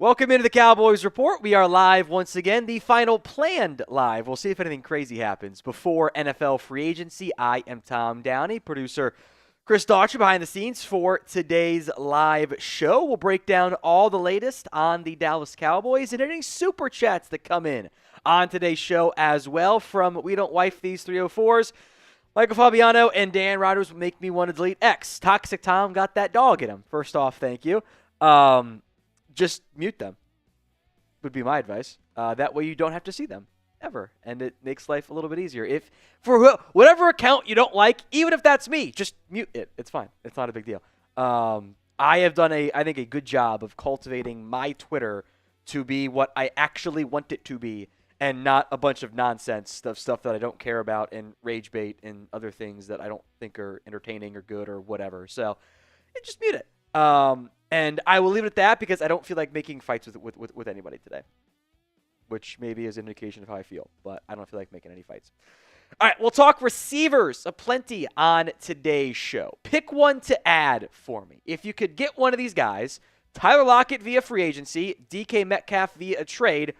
Welcome into the Cowboys Report. We are live once again, the final planned live. We'll see if anything crazy happens before NFL free agency. I am Tom Downey, producer Chris Daughtry behind the scenes for today's live show. We'll break down all the latest on the Dallas Cowboys and any super chats that come in on today's show as well from We Don't Wife These 304s. Michael Fabiano and Dan Rodgers make me want to delete X. Toxic Tom got that dog in him. First off, thank you. Just mute them would be my advice. That way you don't have to see them ever, and it makes life a little bit easier. If for whatever account you don't like, even if that's me, just mute it. It's fine. It's not a big deal. I have done I think a good job of cultivating my Twitter to be what I actually want it to be, and not a bunch of nonsense stuff that I don't care about and rage bait and other things that I don't think are entertaining or good or whatever. So just mute it. And I will leave it at that because I don't feel like making fights with anybody today, which maybe is an indication of how I feel, but I don't feel like making any fights. All right, we'll talk receivers aplenty on today's show. Pick one to add for me. If you could get one of these guys, Tyler Lockett via free agency, DK Metcalf via a trade,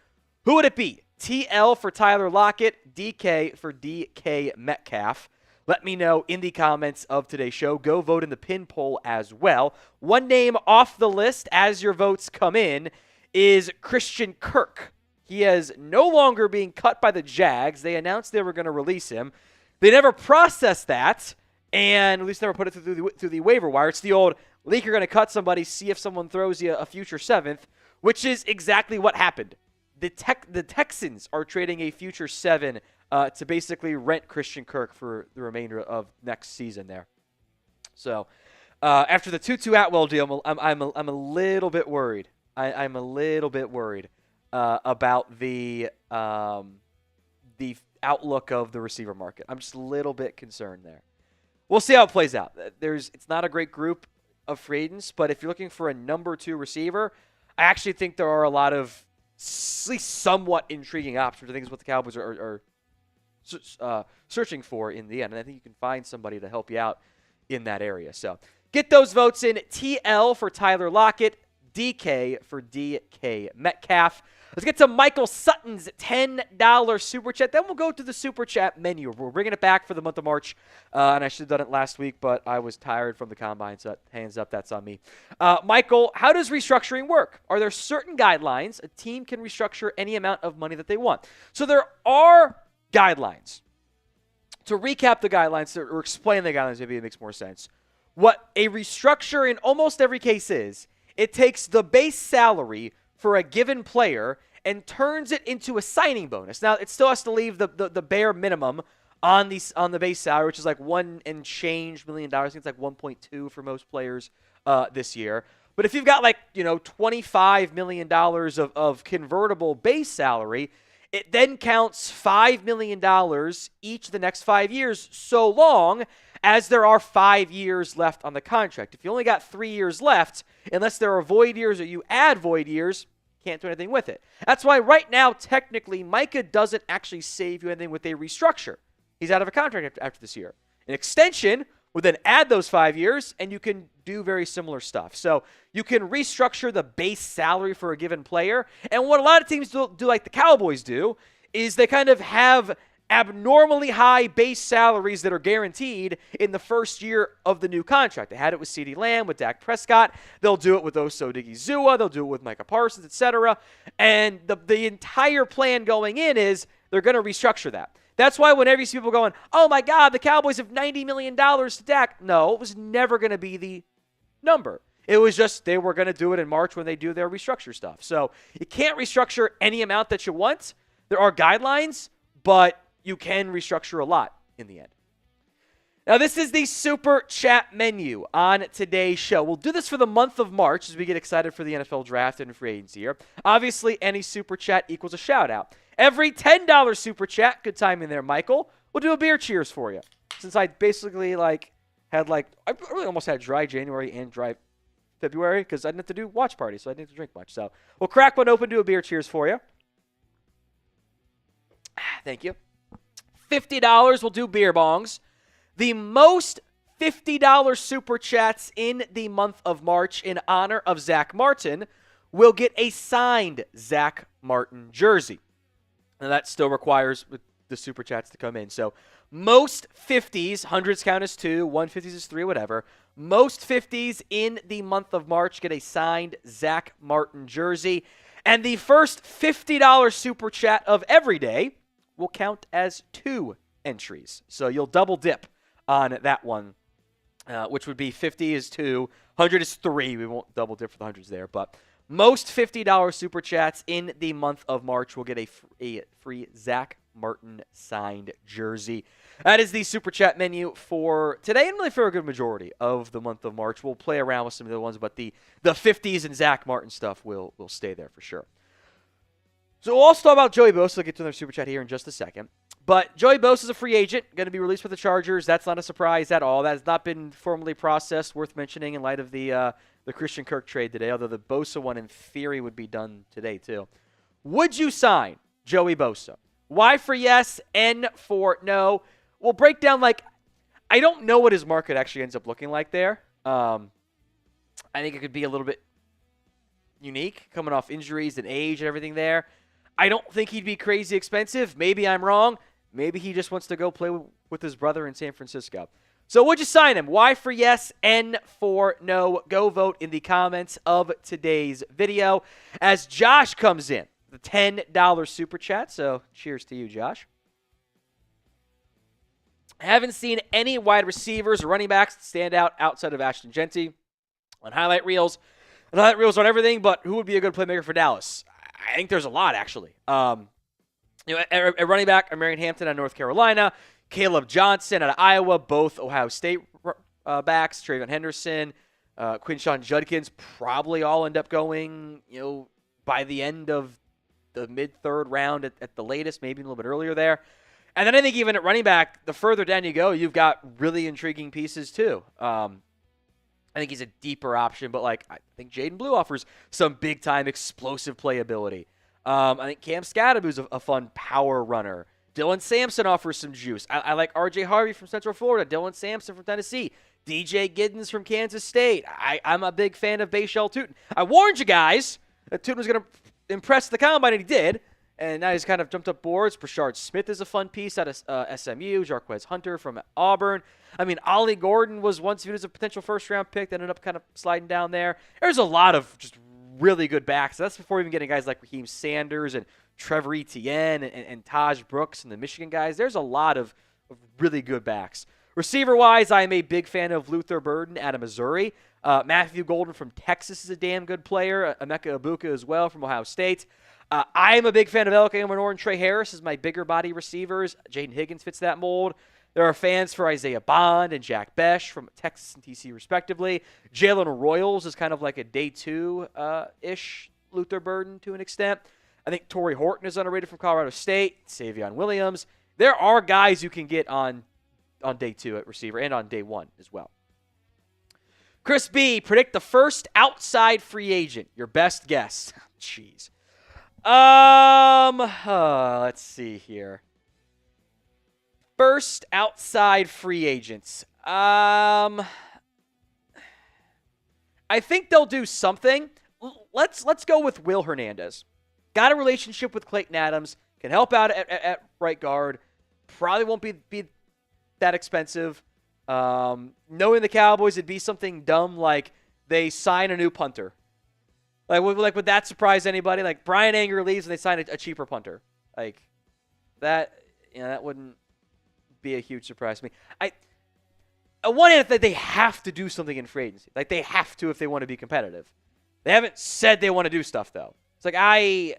who would it be? TL for Tyler Lockett, DK for DK Metcalf. Let me know in the comments of today's show. Go vote in the pin poll as well. One name off the list as your votes come in is Christian Kirk. He is no longer being cut by the Jags. They announced they were going to release him. They never processed that, and at least never put it through the waiver wire. It's the old leak, you're going to cut somebody, see if someone throws you a future seventh, which is exactly what happened. The Texans are trading a future seven to basically rent Christian Kirk for the remainder of next season there. So after the Tutu Atwell deal, I'm a little bit worried. I'm a little bit worried about the outlook of the receiver market. I'm just a little bit concerned there. We'll see how it plays out. It's not a great group of free agents, but if you're looking for a number 2 receiver, I actually think there are a lot of at least somewhat intriguing options. I think is what the Cowboys are searching for in the end. And I think you can find somebody to help you out in that area. So get those votes in. TL for Tyler Lockett, DK for DK Metcalf. Let's get to Michael Sutton's $10 Super Chat. Then we'll go to the Super Chat menu. We're bringing it back for the month of March. And I should have done it last week, but I was tired from the Combine, so hands up, that's on me. Michael, how does restructuring work? Are there certain guidelines a team can restructure any amount of money that they want? So there are guidelines. To recap the guidelines, or explain the guidelines, maybe it makes more sense. What a restructure in almost every case is, it takes the base salary for a given player and turns it into a signing bonus. Now, it still has to leave the bare minimum on the base salary, which is like $1 and change million. I think it's like 1.2 for most players this year. But if you've got like, $25 million of convertible base salary, it then counts $5 million each of the next 5 years, so long as there are 5 years left on the contract. If you only got 3 years left, unless there are void years or you add void years, can't do anything with it. That's why right now, technically, Micah doesn't actually save you anything with a restructure. He's out of a contract after this year. An extension would then add those 5 years, and you can do very similar stuff. So you can restructure the base salary for a given player. And what a lot of teams do like the Cowboys do, is they kind of have abnormally high base salaries that are guaranteed in the first year of the new contract. They had it with CeeDee Lamb, with Dak Prescott. They'll do it with Oso Odigizua. They'll do it with Micah Parsons, etc. And the entire plan going in is they're going to restructure that. That's why whenever you see people going, oh my God, the Cowboys have $90 million to Dak. No, it was never going to be the number. It was just they were going to do it in March when they do their restructure stuff. So you can't restructure any amount that you want. There are guidelines, but you can restructure a lot in the end. Now, this is the Super Chat menu on today's show. We'll do this for the month of March as we get excited for the NFL Draft and free agency here. Obviously, any Super Chat equals a shout-out. Every $10 Super Chat, good timing there, Michael, we'll do a beer cheers for you. Since I basically, I really almost had dry January and dry February because I didn't have to do watch parties, so I didn't have to drink much. So we'll crack one open, do a beer cheers for you. Thank you. $50, we'll do beer bongs. The most $50 Super Chats in the month of March in honor of Zach Martin will get a signed Zach Martin jersey. And that still requires the Super Chats to come in. So most 50s, hundreds count as 2, 150s is 3, whatever. Most 50s in the month of March get a signed Zach Martin jersey. And the first $50 Super Chat of every day will count as 2 entries. So you'll double dip on that one, which would be 50 is 2, 100 is 3. We won't double dip for the hundreds there, but most $50 Super Chats in the month of March will get a free Zach Martin signed jersey. That is the Super Chat menu for today and really for a good majority of the month of March. We'll play around with some of the other ones, but the 50s and Zach Martin stuff will stay there for sure. So we'll also talk about Joey Bosa. We'll get to another Super Chat here in just a second. But Joey Bosa is a free agent, going to be released with the Chargers. That's not a surprise at all. That has not been formally processed, worth mentioning in light of the Christian Kirk trade today, although the Bosa one in theory would be done today too. Would you sign Joey Bosa? Y for yes, N for no. We'll break down, I don't know what his market actually ends up looking like there. I think it could be a little bit unique, coming off injuries and age and everything there. I don't think he'd be crazy expensive. Maybe I'm wrong. Maybe he just wants to go play with his brother in San Francisco. So would you sign him? Y for yes, N for no. Go vote in the comments of today's video as Josh comes in. The $10 Super Chat, so cheers to you, Josh. I haven't seen any wide receivers or running backs stand out outside of Ashton Genty on highlight reels. And highlight reels on everything, but who would be a good playmaker for Dallas? I think there's a lot, actually. At running back, Marion Hampton out of North Carolina, Caleb Johnson out of Iowa, both Ohio State backs, Trayvon Henderson, Quinshon Judkins probably all end up going, by the end of the mid-third round at the latest, maybe a little bit earlier there. And then I think even at running back, the further down you go, you've got really intriguing pieces too. I think he's a deeper option, but I think Jaden Blue offers some big-time explosive playability. I think Cam Scadaboo's a fun power runner. Dylan Sampson offers some juice. I like R.J. Harvey from Central Florida, Dylan Sampson from Tennessee, DJ Giddens from Kansas State. I'm a big fan of Bashal Tutin. I warned you guys that Tutin was going to impress the combine, and he did. And now he's kind of jumped up boards. Brashard Smith is a fun piece out of SMU. Jarquez Hunter from Auburn. I mean, Ollie Gordon was once viewed as a potential first-round pick that ended up kind of sliding down there. There's a lot of just really good backs. That's before even getting guys like Raheem Sanders and Trevor Etienne and Taj Brooks and the Michigan guys. There's a lot of really good backs. Receiver-wise, I am a big fan of Luther Burden out of Missouri. Matthew Golden from Texas is a damn good player. Emeka Ibuka as well from Ohio State. I am a big fan of Elke Amanor and Trey Harris as my bigger body receivers. Jaden Higgins fits that mold. There are fans for Isaiah Bond and Jack Besh from Texas and TC respectively. Jalen Royals is kind of like a day two-ish Luther Burden to an extent. I think Torrey Horton is underrated from Colorado State. Savion Williams. There are guys you can get on day two at receiver and on day one as well. Chris B, predict the first outside free agent. Your best guess. Jeez. Let's see here. First outside free agents. I think they'll do something. Let's go with Will Hernandez. Got a relationship with Clayton Adams. Can help out at right guard. Probably won't be that expensive. Knowing the Cowboys, it'd be something dumb like they sign a new punter. Would that surprise anybody? Like Brian Anger leaves and they sign a cheaper punter. Like that, that wouldn't be a huge surprise to me. On one hand, they have to do something in free agency. Like they have to if they want to be competitive. They haven't said they want to do stuff though. It's like I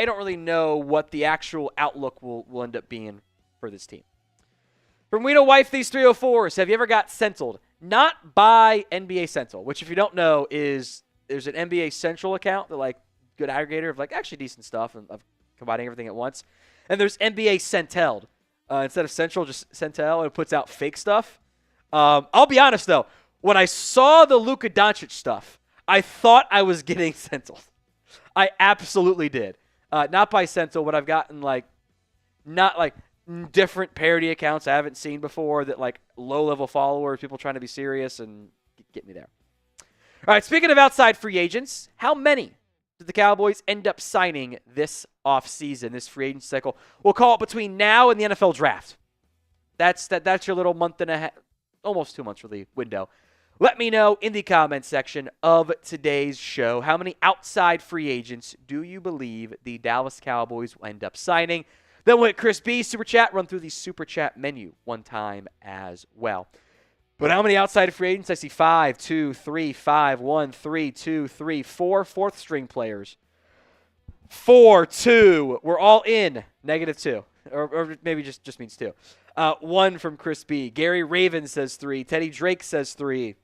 don't really know what the actual outlook will end up being for this team. From We Know Wife, these 304s, have you ever got Centraled? Not by NBA Central, which if you don't know is there's an NBA Central account that good aggregator of actually decent stuff and of combining everything at once. And there's NBA Centelled. Instead of Central, just Centel, and it puts out fake stuff. I'll be honest though, when I saw the Luka Doncic stuff, I thought I was getting Central. I absolutely did. Not by Central, but I've gotten not different parody accounts I haven't seen before that low-level followers, people trying to be serious and get me there. All right, speaking of outside free agents, how many did the Cowboys end up signing this offseason, this free agent cycle? We'll call it between now and the NFL draft. That's your little month and a half, almost 2 months really window. Let me know in the comments section of today's show, how many outside free agents do you believe the Dallas Cowboys will end up signing? Then we'll hit Chris B, Super Chat, run through the Super Chat menu one time as well. But how many outside free agents? I see 5, 2, 3, 5, 1, 3, 2, 3, 4 fourth string players. 4, 2. We're all in. -2. Or maybe just means 2. 1 from Chris B. Gary Raven says 3. Teddy Drake says 3.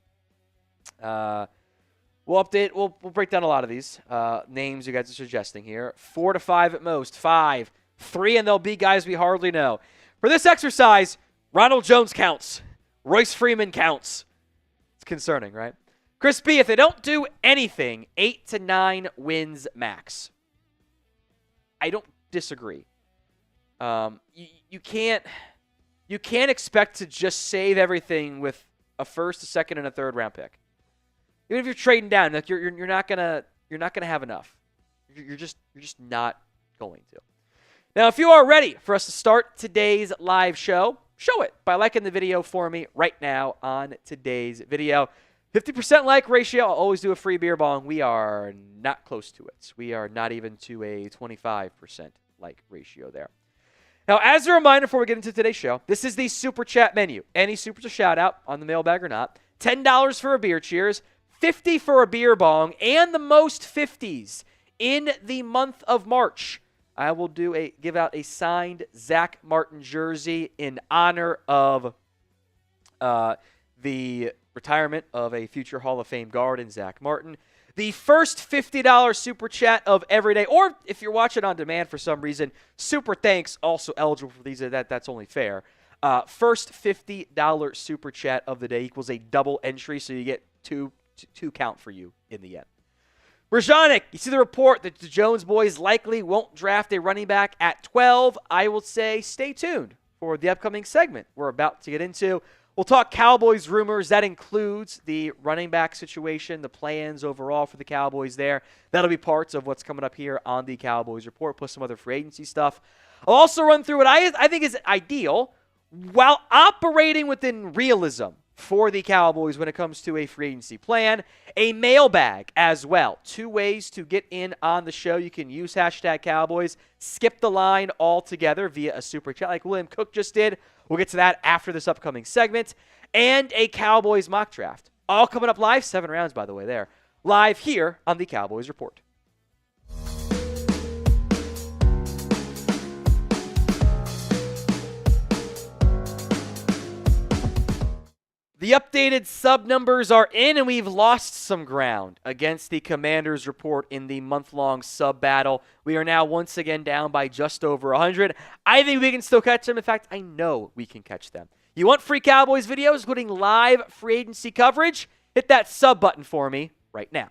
We'll update. We'll break down a lot of these names you guys are suggesting here. 4 to 5 at most. 5. 3, and they'll be guys we hardly know. For this exercise, Ronald Jones counts. Royce Freeman counts. It's concerning, right? Chris B, if they don't do anything, 8 to 9 wins max. I don't disagree. You can't expect to just save everything with a first, a second, and a third round pick. Even if you're trading down, like you're not gonna have enough. You're just not going to. Now, if you are ready for us to start today's live show, show it by liking the video for me right now on today's video. 50% like ratio. I'll always do a free beer bong. We are not close to it. We are not even to a 25% like ratio there. Now, as a reminder before we get into today's show, this is the Super Chat menu. Any supers a shout out on the mailbag or not. $10 for a beer cheers, $50 for a beer bong, and the most 50s in the month of March. I will give out a signed Zach Martin jersey in honor of the retirement of a future Hall of Fame guard in Zach Martin. The first $50 Super Chat of every day, or if you're watching on demand for some reason, Super Thanks also eligible for these. That's only fair. First $50 Super Chat of the day equals a double entry, so you get two count for you in the end. Rajanik, you see the report that the Jones boys likely won't draft a running back at 12. I will say stay tuned for the upcoming segment we're about to get into. We'll talk Cowboys rumors. That includes the running back situation, the plans overall for the Cowboys there. That'll be parts of what's coming up here on the Cowboys Report, plus some other free agency stuff. I'll also run through what I think is ideal while operating within realism for the Cowboys when it comes to a free agency plan, a mailbag as well. 2 ways to get in on the show. You can use hashtag Cowboys, skip the line altogether via a super chat like William Cook just did. We'll get to that after this upcoming segment. And a Cowboys mock draft. All coming up live, 7 rounds by the way there, live here on the Cowboys Report. The updated sub numbers are in, and we've lost some ground against the Commanders Report in the month-long sub battle. We are now once again down by just over 100. I think we can still catch them. In fact, I know we can catch them. You want free Cowboys videos, including live free agency coverage? Hit that sub button for me right now.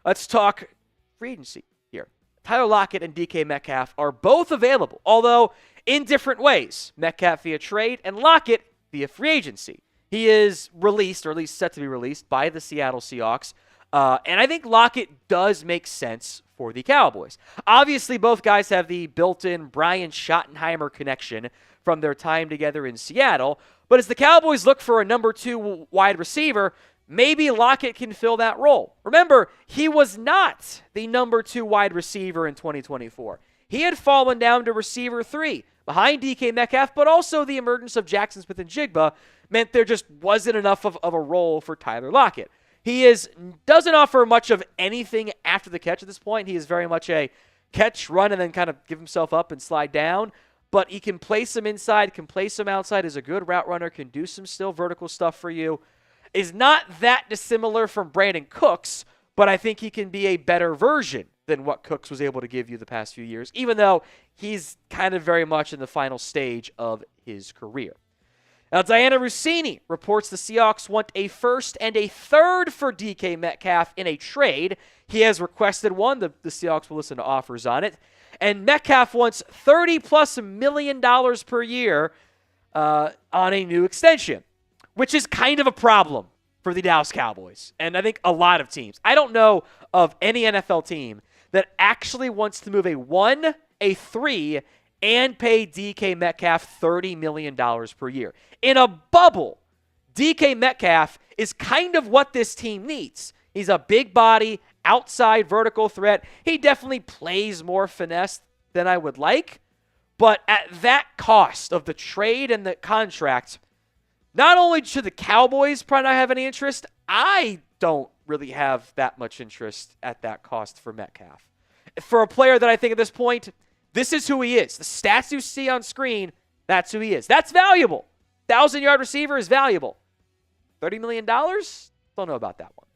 Let's talk free agency here. Tyler Lockett and DK Metcalf are both available, although in different ways. Metcalf via trade and Lockett via free agency. He is released, or at least set to be released, by the Seattle Seahawks. And I think Lockett does make sense for the Cowboys. Obviously, both guys have the built-in Brian Schottenheimer connection from their time together in Seattle. But as the Cowboys look for a number 2 wide receiver, maybe Lockett can fill that role. Remember, he was not the number 2 wide receiver in 2024. He had fallen down to receiver 3 behind DK Metcalf, but also the emergence of Jackson Smith-Njigba meant there just wasn't enough of a role for Tyler Lockett. He doesn't offer much of anything after the catch at this point. He is very much a catch, run, and then kind of give himself up and slide down. But he can play some inside, can play some outside, is a good route runner, can do some still vertical stuff for you. Is not that dissimilar from Brandon Cooks, but I think he can be a better version than what Cooks was able to give you the past few years, even though he's kind of very much in the final stage of his career. Now, Dianni Russini reports the Seahawks want a first and a third for DK Metcalf in a trade. He has requested one. The Seahawks will listen to offers on it. And Metcalf wants $30+ million per year on a new extension, which is kind of a problem for the Dallas Cowboys. And I think a lot of teams. I don't know of any NFL team that actually wants to move a 1, a 3, and pay DK Metcalf $30 million per year. In a bubble, DK Metcalf is kind of what this team needs. He's a big body, outside vertical threat. He definitely plays more finesse than I would like. But at that cost of the trade and the contract, not only should the Cowboys probably not have any interest, I don't really have that much interest at that cost for Metcalf. For a player that I think at this point, this is who he is. The stats you see on screen, that's who he is. That's valuable. 1,000-yard receiver is valuable. $30 million? Don't know about that one.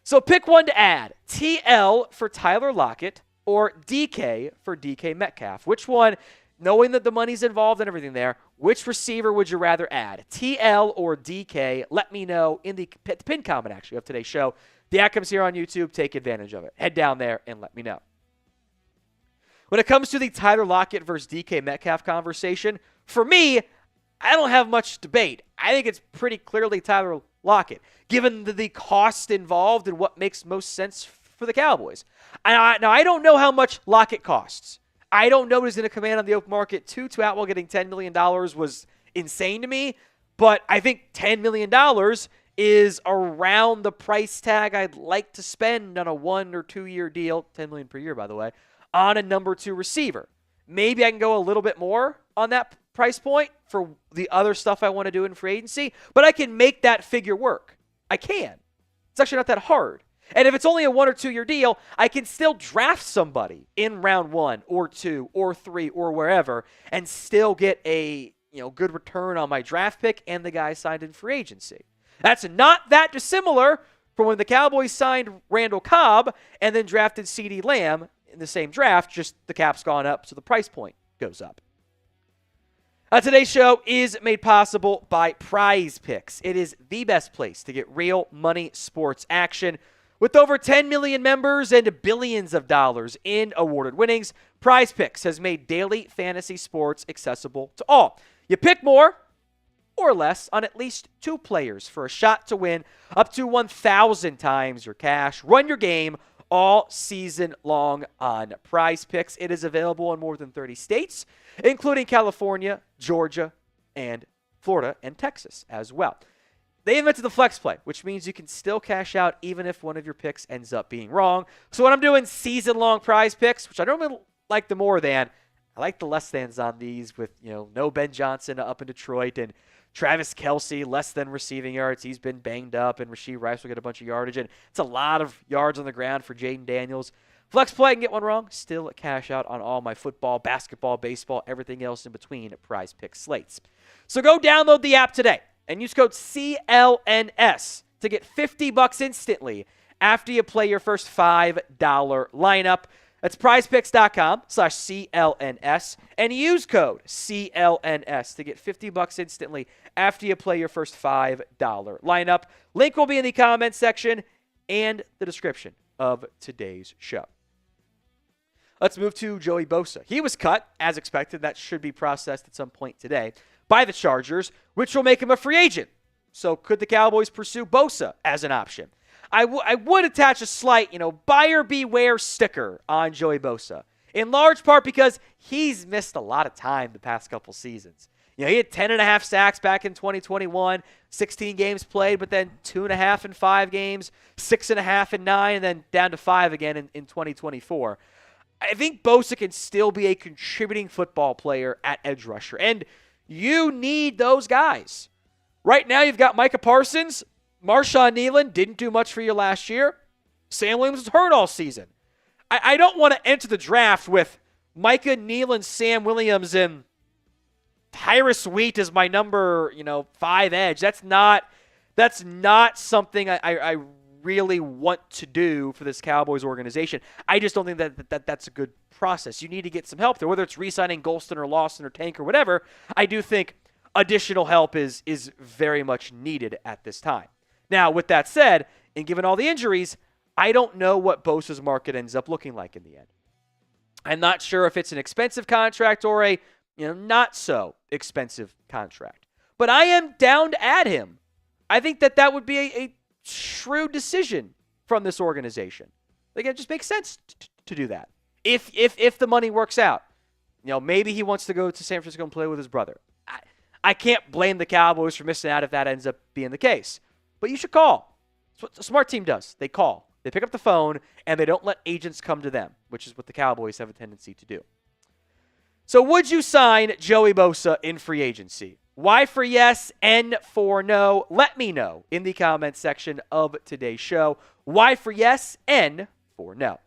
So pick one to add. TL for Tyler Lockett or DK for DK Metcalf. Which one, knowing that the money's involved and everything there, which receiver would you rather add? TL or DK? Let me know in the pinned comment, actually, of today's show. The outcomes here on YouTube. Take advantage of it. Head down there and let me know. When it comes to the Tyler Lockett versus DK Metcalf conversation, for me, I don't have much debate. I think it's pretty clearly Tyler Lockett, given the cost involved and what makes most sense for the Cowboys. Now, I don't know how much Lockett costs. I don't know what he's going to command on the open market. Tutu Atwell getting $10 million was insane to me, but I think $10 million is around the price tag I'd like to spend on a 1 or 2 year deal, $10 million per year, by the way, on a number 2 receiver. Maybe I can go a little bit more on that price point for the other stuff I want to do in free agency, but I can make that figure work. I can. It's actually not that hard. And if it's only a 1 or 2 year deal, I can still draft somebody in round 1 or 2 or 3 or wherever and still get a good return on my draft pick and the guy signed in free agency. That's not that dissimilar from when the Cowboys signed Randall Cobb and then drafted CeeDee Lamb in the same draft, just the cap's gone up, so the price point goes up. Today's show is made possible by Prize Picks. It is the best place to get real money sports action. With over 10 million members and billions of dollars in awarded winnings, Prize Picks has made daily fantasy sports accessible to all. You pick more or less on at least 2 players for a shot to win up to 1,000 times your cash. Run your game all season long on Prize Picks. It is available in more than 30 states, including California, Georgia, and Florida, and Texas as well. They invented the flex play, which means you can still cash out even if one of your picks ends up being wrong. So when I'm doing season-long Prize Picks, which I normally like the more than, I like the less thans on these with, no Ben Johnson up in Detroit and Travis Kelce, less than receiving yards. He's been banged up, and Rashee Rice will get a bunch of yardage. And it's a lot of yards on the ground for Jaden Daniels. Flex play, I can get one wrong. Still cash out on all my football, basketball, baseball, everything else in between Prize Pick slates. So go download the app today and use code CLNS to get $50 instantly after you play your first $5 lineup. That's prizepicks.com/CLNS and use code CLNS to get $50 instantly after you play your first $5 lineup. Link will be in the comment section and the description of today's show. Let's move to Joey Bosa. He was cut, as expected. That should be processed at some point today by the Chargers, which will make him a free agent. So could the Cowboys pursue Bosa as an option? I would attach a slight, buyer beware sticker on Joey Bosa, in large part because he's missed a lot of time the past couple seasons. He had 10.5 sacks back in 2021, 16 games played, but then 2.5 in 5 games, 6.5 in 9, and then down to 5 again in 2024. I think Bosa can still be a contributing football player at edge rusher, and you need those guys. Right now you've got Micah Parsons. Marshawn Nealon didn't do much for you last year. Sam Williams was hurt all season. I don't want to enter the draft with Micah Nealon, Sam Williams, and Tyrus Wheat as my number, 5 edge. That's not something I really want to do for this Cowboys organization. I just don't think that's a good process. You need to get some help there, whether it's re-signing Golston or Lawson or Tank or whatever. I do think additional help is very much needed at this time. Now, with that said, and given all the injuries, I don't know what Bosa's market ends up looking like in the end. I'm not sure if it's an expensive contract or a not so expensive contract. But I am down to add him I think that would be a shrewd decision from this organization. Again, it just makes sense to do that. If the money works out, maybe he wants to go to San Francisco and play with his brother. I can't blame the Cowboys for missing out if that ends up being the case. But you should call. That's what a smart team does. They call. They pick up the phone, and they don't let agents come to them, which is what the Cowboys have a tendency to do. So would you sign Joey Bosa in free agency? Y for yes, N for no. Let me know in the comments section of today's show. Y for yes, N for no.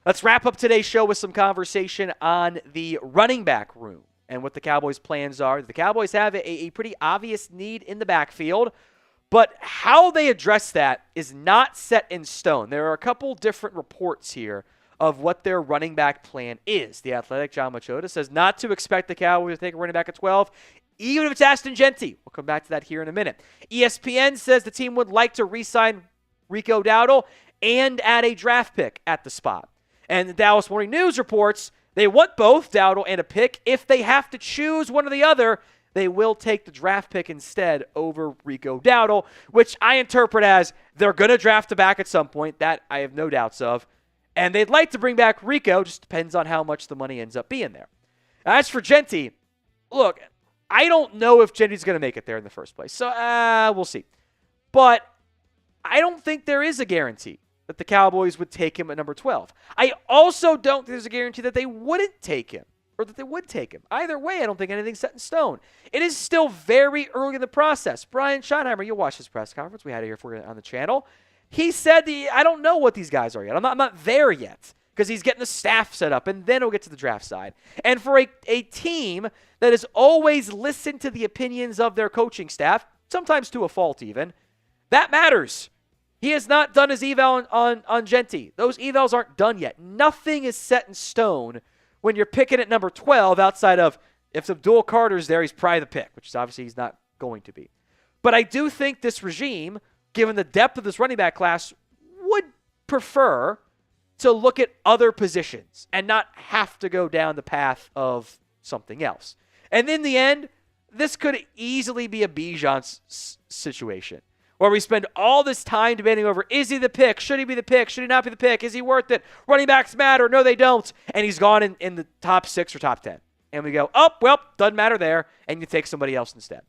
Let's wrap up today's show with some conversation on the running back room and what the Cowboys' plans are. The Cowboys have a pretty obvious need in the backfield, but how they address that is not set in stone. There are a couple different reports here of what their running back plan is. The Athletic, John Machota, says not to expect the Cowboys to take a running back at 12, even if it's Ashton Jeanty. We'll come back to that here in a minute. ESPN says the team would like to re-sign Rico Dowdle and add a draft pick at the spot. And the Dallas Morning News reports they want both Dowdle and a pick. If they have to choose one or the other, they will take the draft pick instead over Rico Dowdle, which I interpret as they're going to draft a back at some point. That I have no doubts of. And they'd like to bring back Rico, just depends on how much the money ends up being there. As for Jeanty, look, I don't know if Jeanty's going to make it there in the first place. So we'll see. But I don't think there is a guarantee that the Cowboys would take him at number 12. I also don't think there's a guarantee that they wouldn't take him or that they would take him. Either way, I don't think anything's set in stone. It is still very early in the process. Brian Schottenheimer, you'll watch his press conference. We had it here for you on the channel. He said, I don't know what these guys are yet. I'm not there yet because he's getting the staff set up, and then he'll get to the draft side. And for a team that has always listened to the opinions of their coaching staff, sometimes to a fault even, that matters. He has not done his eval on Jeanty. Those evals aren't done yet. Nothing is set in stone when you're picking at number 12 outside of if Abdul Carter's there, he's probably the pick, which is obviously he's not going to be. But I do think this regime, given the depth of this running back class, would prefer to look at other positions and not have to go down the path of something else. And in the end, this could easily be a Bijan situation where we spend all this time debating over, is he the pick? Should he be the pick? Should he not be the pick? Is he worth it? Running backs matter. No, they don't. And he's gone in the top 6 or top 10. And we go, oh, well, doesn't matter there. And you take somebody else instead.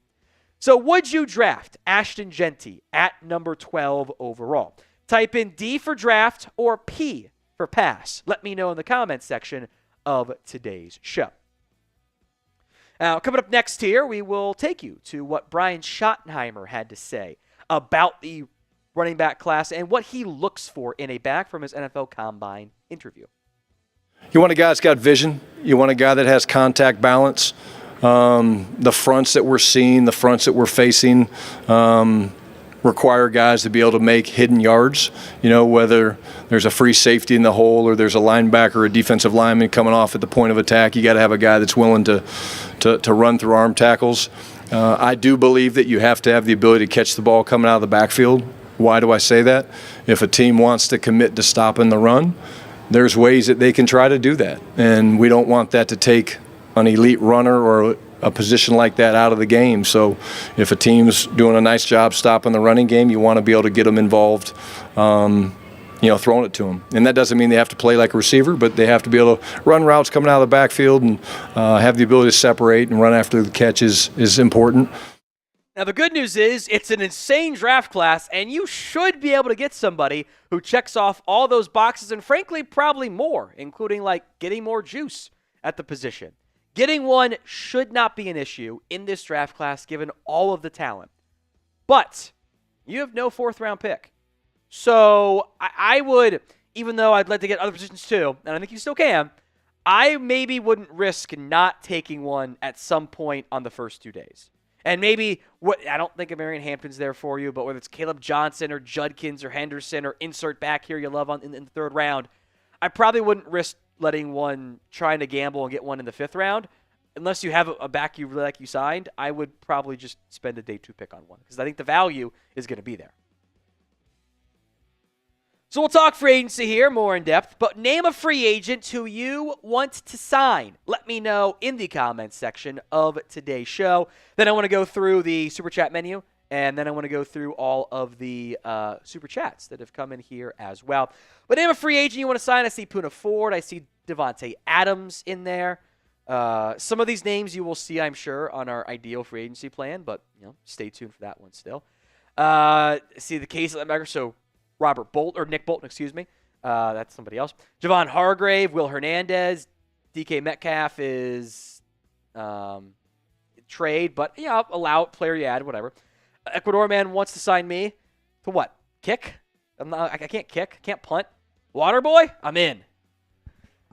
So would you draft Ashton Jeanty at number 12 overall? Type in D for draft or P for pass. Let me know in the comments section of today's show. Now, coming up next here, we will take you to what Brian Schottenheimer had to say about the running back class and what he looks for in a back from his NFL Combine interview. You want a guy that's got vision. You want a guy that has contact balance. The fronts that we're seeing, the fronts that we're facing require guys to be able to make hidden yards, whether there's a free safety in the hole or there's a linebacker or a defensive lineman coming off at the point of attack. You got to have a guy that's willing to run through arm tackles. I do believe that you have to have the ability to catch the ball coming out of the backfield. Why do I say that? If a team wants to commit to stopping the run, there's ways that they can try to do that. And we don't want that to take an elite runner or a position like that out of the game. So if a team's doing a nice job stopping the running game, you want to be able to get them involved, throwing it to them. And that doesn't mean they have to play like a receiver, but they have to be able to run routes coming out of the backfield and have the ability to separate and run after the catch is important. Now, the good news is it's an insane draft class, and you should be able to get somebody who checks off all those boxes and, frankly, probably more, including, getting more juice at the position. Getting one should not be an issue in this draft class given all of the talent. But you have no fourth-round pick. So I would, even though I'd like to get other positions too, and I think you still can, I maybe wouldn't risk not taking one at some point on the first 2 days. And maybe, I don't think Marion Hampton's there for you, but whether it's Caleb Johnson or Judkins or Henderson or insert back here you love in the third round, I probably wouldn't risk letting one, trying to gamble and get one in the 5th round. Unless you have a back you really like you signed, I would probably just spend a day 2 pick on one because I think the value is going to be there. So we'll talk free agency here more in depth, but name a free agent who you want to sign. Let me know in the comments section of today's show. Then I want to go through the Super Chat menu And then I want to go through all of the super chats that have come in here as well. But name a free agent you want to sign. I see Puna Ford. I see Devontae Adams in there. Some of these names you will see, I'm sure, on our ideal free agency plan, but stay tuned for that one still. See the case of that, so Nick Bolton, excuse me. That's somebody else. Javon Hargrave, Will Hernandez, DK Metcalf is trade, but allow it, player you add, whatever. Ecuador man wants to sign me to what? Kick? I can't kick. I can't punt. Water boy? I'm in.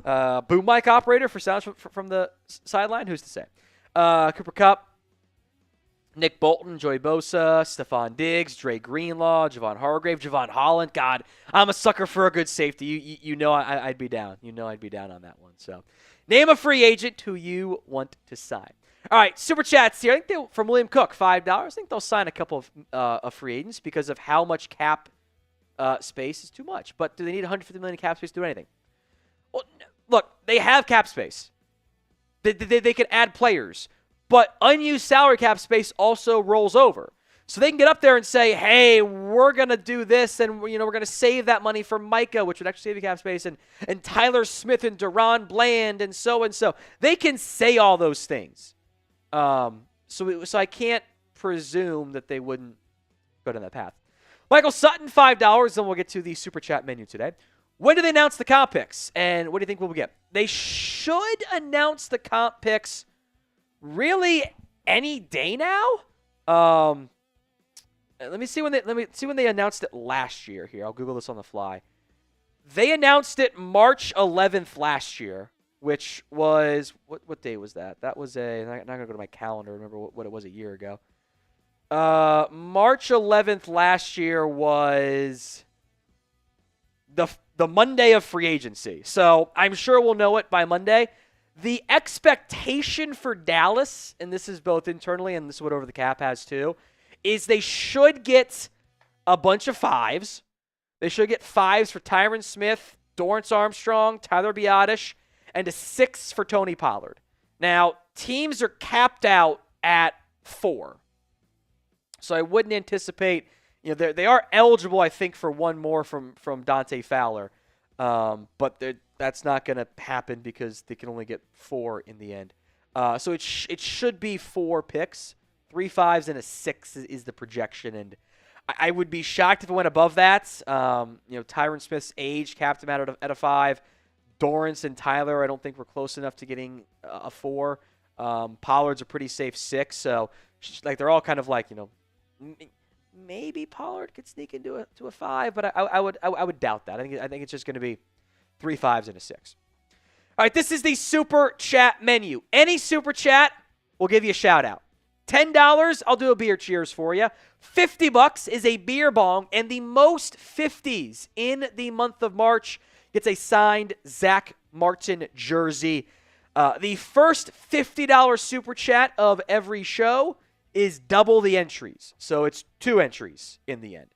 Boom mic operator for sounds from the sideline? Who's to say? Cooper Kupp, Nick Bolton, Joey Bosa, Stephon Diggs, Dre Greenlaw, Javon Hargrave, Javon Holland. God, I'm a sucker for a good safety. You know I'd be down. You know I'd be down on that one. So, name a free agent who you want to sign. All right, super chats here. I think from William Cook, $5. I think they'll sign a couple of free agents because of how much cap space is too much. But do they need $150 million cap space to do anything? Well, look, they have cap space. They can add players. But unused salary cap space also rolls over. So they can get up there and say, hey, we're going to do this, and we're going to save that money for Micah, which would actually save the cap space, and Tyler Smith and Deron Bland and so. They can say all those things. So I can't presume that they wouldn't go down that path. Michael Sutton, $5, and we'll get to the Super Chat menu today. When do they announce the comp picks, and what do you think we'll get? They should announce the comp picks really any day now. Let me see when they announced it last year. Here, I'll Google this on the fly. They announced it March 11th last year, which was what day was that? That was I'm not gonna go to my calendar. Remember what it was a year ago. March 11th last year was the Monday of free agency. So I'm sure we'll know it by Monday. The expectation for Dallas, and this is both internally and this is what Over the Cap has too, is they should get a bunch of fives. They should get fives for Tyron Smith, Dorrance Armstrong, Tyler Biadasz, and a 6 for Tony Pollard. Now, teams are capped out at 4. So I wouldn't anticipate, they are eligible, I think, for one more from Dante Fowler. But that's not going to happen because they can only get 4 in the end. So it should be 4 picks. 3 5s and a 6 is the projection. And I would be shocked if it went above that. Tyron Smith's age capped him out at a 5. Dorrance and Tyler, I don't think we're close enough to getting a 4. Pollard's a pretty safe 6. So they're all kind of maybe Pollard could sneak into a 5, but I would doubt that. I think it's just going to be 3 5s and a 6. All right, this is the Super Chat menu. Any Super Chat, we'll give you a shout-out. $10, I'll do a beer cheers for you. $50 is a beer bong, and the most 50s in the month of March gets a signed Zach Martin jersey. The first $50 Super Chat of every show is double the entries. So it's 2 entries in the end.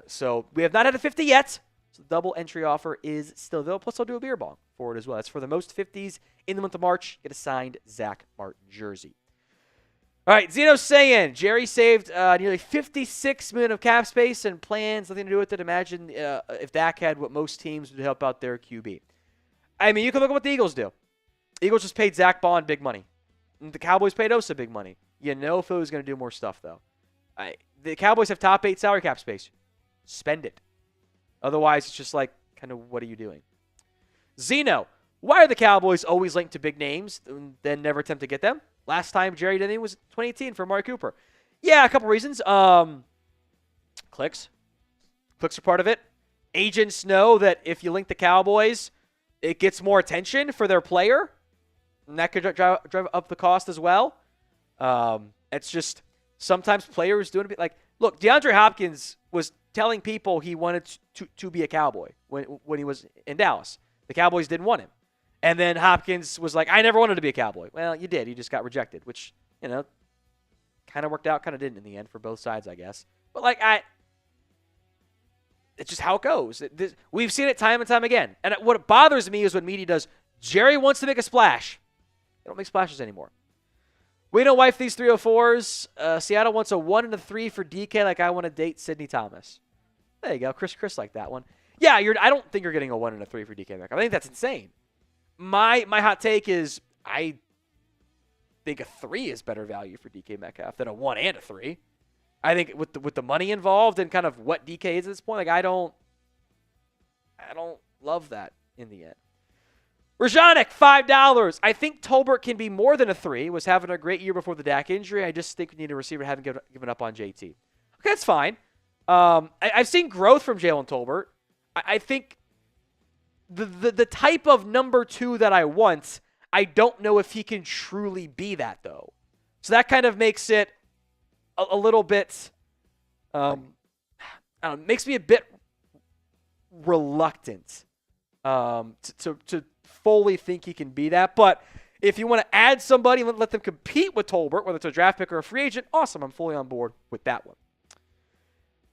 So we have not had a 50 yet. So the double entry offer is still available. Plus, I'll do a beer bong for it as well. That's for the most 50s in the month of March. Get a signed Zach Martin jersey. All right, Zeno's saying Jerry saved nearly $56 million of cap space and plans nothing to do with it. Imagine if Dak had what most teams would help out their QB. I mean, you can look at what the Eagles do. Eagles just paid Zach Bond big money. The Cowboys paid Osa big money. You know Philly was going to do more stuff, though. The Cowboys have top 8 salary cap space. Spend it. Otherwise, it's just kind of, what are you doing? Zeno, why are the Cowboys always linked to big names and then never attempt to get them? Last time Jerry did it was 2018 for Amari Cooper. Yeah, a couple reasons. Clicks. Clicks are part of it. Agents know that if you link the Cowboys, it gets more attention for their player. And that could drive up the cost as well. It's just sometimes players doing a bit look, DeAndre Hopkins was telling people he wanted to be a Cowboy when he was in Dallas. The Cowboys didn't want him. And then Hopkins was like, I never wanted to be a Cowboy. Well, you did. You just got rejected, which, kind of worked out, kind of didn't in the end for both sides, I guess. But, it's just how it goes. We've seen it time and time again. And what bothers me is when media does, Jerry wants to make a splash. They don't make splashes anymore. We don't wife these 304s. Seattle wants a 1 and a 3 for DK like I want to date Sidney Thomas. There you go. Chris like that one. Yeah, I don't think you're getting a 1 and a 3 for DK Metcalf. I think that's insane. My hot take is I think a 3 is better value for DK Metcalf than a 1 and a 3. I think with the money involved and kind of what DK is at this point, like I don't love that in the end. Rajanik, $5. I think Tolbert can be more than a 3. Was having a great year before the Dak injury. I just think we need a receiver haven't given up on JT. Okay, that's fine. I've seen growth from Jalen Tolbert. I think the type of number 2 that I want, I don't know if he can truly be that, though. So that kind of makes it a little bit, makes me a bit reluctant to fully think he can be that. But if you want to add somebody and let them compete with Tolbert, whether it's a draft pick or a free agent, awesome. I'm fully on board with that one.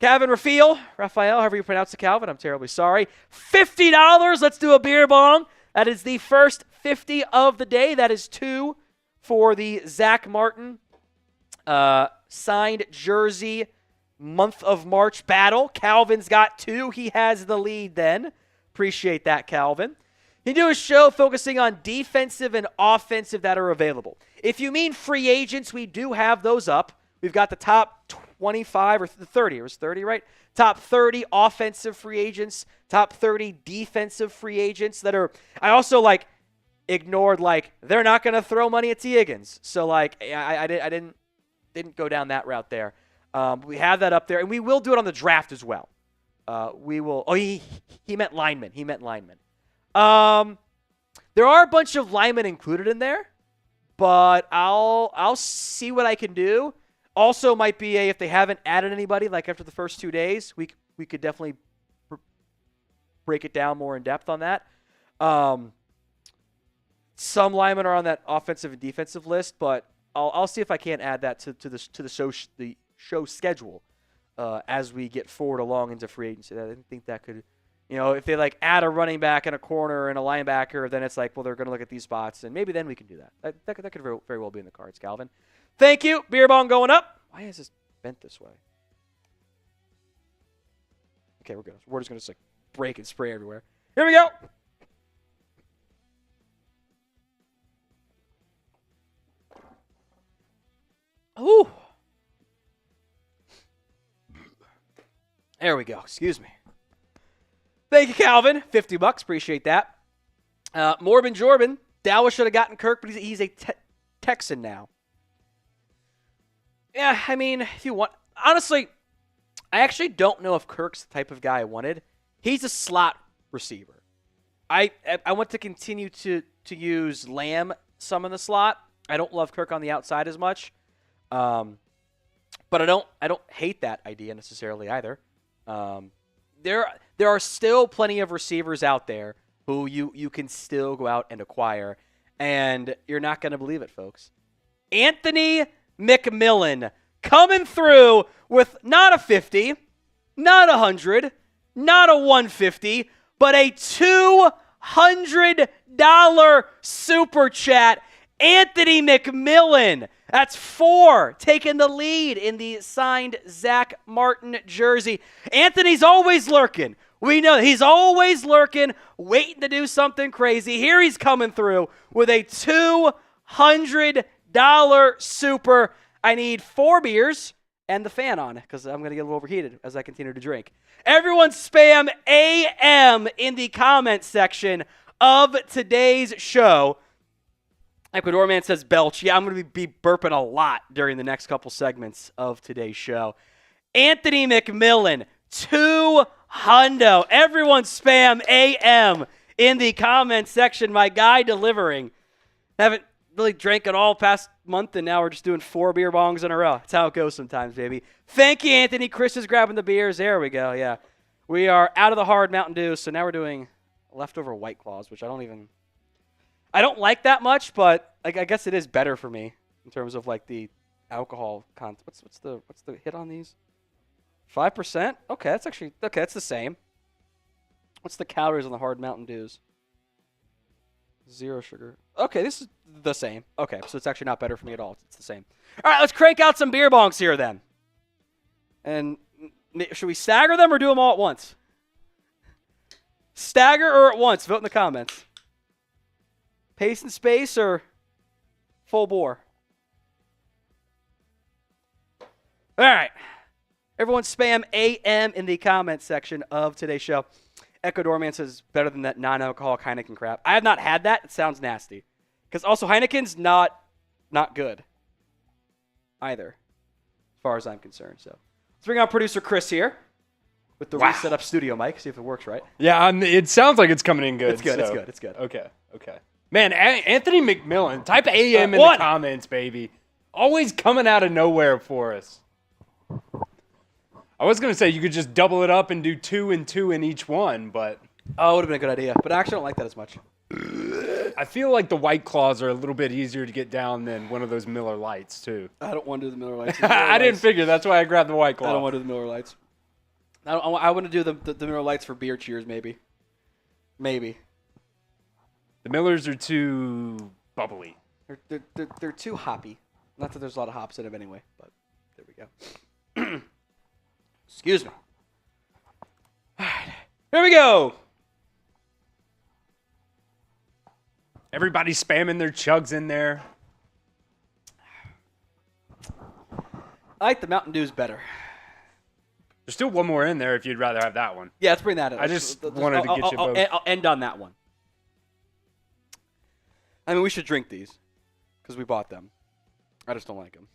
Raphael, however you pronounce it, Calvin, I'm terribly sorry. $50. Let's do a beer bong. That is the first 50 of the day. That is 2 for the Zach Martin signed jersey month of March battle. Calvin's got 2. He has the lead then. Appreciate that, Calvin. He do a show focusing on defensive and offensive that are available. If you mean free agents, we do have those up. We've got the top 25 or 30. It was 30, right? Top 30 offensive free agents, top 30 defensive free agents that are – I also, ignored, they're not going to throw money at T. Higgins. So, I didn't go down that route there. We have that up there, and we will do it on the draft as well. We will – he meant linemen. There are a bunch of linemen included in there, but I'll see what I can do. Also might be if they haven't added anybody, after the first 2 days, we could definitely break it down more in depth on that. Some linemen are on that offensive and defensive list, but I'll see if I can't add that to the show schedule as we get forward along into free agency. I think that could, if they add a running back and a corner and a linebacker, then it's they're going to look at these spots, and maybe then we can do that. That could very well be in the cards, Calvin. Thank you. Beer bong going up. Why is this bent this way? Okay, we're good. We're just going to break and spray everywhere. Here we go. Ooh. There we go. Excuse me. Thank you, Calvin. $50. Appreciate that. Morbin Jordan. Dallas should have gotten Kirk, but he's a Texan now. Yeah, I mean, if you want... Honestly, I actually don't know if Kirk's the type of guy I wanted. He's a slot receiver. I want to continue to use Lamb some in the slot. I don't love Kirk on the outside as much. But I don't hate that idea necessarily either. There are still plenty of receivers out there who you can still go out and acquire, and you're not going to believe it, folks. Anthony McMillan coming through with not a 50, not a 100, not a 150, but a $200 super chat. Anthony McMillan. That's 4 taking the lead in the signed Zach Martin jersey. Anthony's always lurking. We know he's always lurking, waiting to do something crazy. Here he's coming through with a $200 super. I need 4 beers and the fan on because I'm going to get a little overheated as I continue to drink. Everyone spam AM in the comment section of today's show. Ecuador Man says belch. Yeah, I'm going to be burping a lot during the next couple segments of today's show. Anthony McMillan, $200. Everyone spam AM in the comment section. My guy delivering. Haven't really drank it all past month, and now we're just doing 4 beer bongs in a row. That's how it goes sometimes, baby. Thank you, Anthony. Chris is grabbing the beers. There we go, yeah. We are out of the hard Mountain Dew, so now we're doing leftover White Claws, which I don't like that much, but I guess it is better for me in terms of the alcohol content. What's the hit on these? 5%? Okay, that's the same. What's the calories on the hard Mountain Dews? 0 sugar. Okay, this is the same. Okay, so it's actually not better for me at all. It's the same. All right, let's crank out some beer bongs here then. And should we stagger them or do them all at once? Stagger or at once? Vote in the comments. Pace and space or full bore? All right. Everyone spam AM in the comments section of today's show. Echo Dorman says better than that non-alcoholic Heineken crap. I have not had that. It sounds nasty. Because also Heineken's not good either, as far as I'm concerned. So let's bring on producer Chris here with the reset up studio mic. See if it works right. Yeah, it sounds like it's coming in good. It's good. So. It's good. It's good. Okay. Man, Anthony McMillan, type AM in the comments, baby. Always coming out of nowhere for us. I was going to say you could just double it up and do 2 and 2 in each one, but... Oh, it would have been a good idea. But I actually don't like that as much. I feel like the White Claws are a little bit easier to get down than one of those Miller Lights, too. I don't want to do the Miller Lights. I didn't figure. That's why I grabbed the White Claw. I don't want to do the Miller Lights. I want to do the Miller Lights for beer cheers, maybe. Maybe. The Millers are too bubbly. They're too hoppy. Not that there's a lot of hops in them anyway, but there we go. Excuse me. All right. Here we go. Everybody's spamming their chugs in there. I like the Mountain Dews better. There's still one more in there if you'd rather have that one. Yeah, let's bring that in. I just wanted to get you both. I'll end on that one. I mean, we should drink these because we bought them. I just don't like them.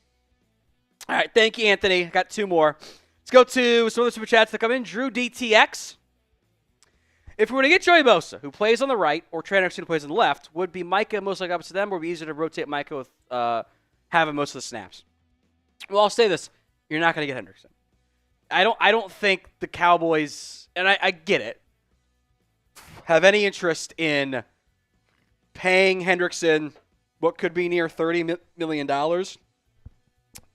All right, thank you, Anthony. Got 2 more. Let's go to some other super chats that come in. Drew DTX. If we were to get Joey Bosa, who plays on the right, or Trey Anderson, who plays on the left, would be Micah most likely opposite them, or would it be easier to rotate Micah with having most of the snaps? Well, I'll say this. You're not going to get Hendrickson. I don't think the Cowboys, and I get it, have any interest in paying Hendrickson what could be near $30 million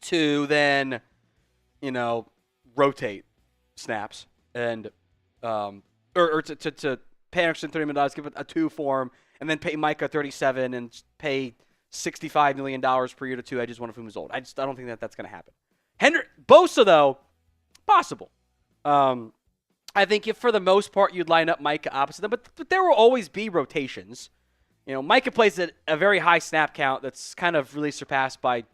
to then, rotate snaps and or to pay Hendrickson $30 million, give it a 2 for him, and then pay Micah $37 and pay $65 million per year to 2 edges, one of whom is old. I don't think that's going to happen. Bosa, though, possible. I think if for the most part you'd line up Micah opposite them, but there will always be rotations. Micah plays at a very high snap count that's kind of really surpassed by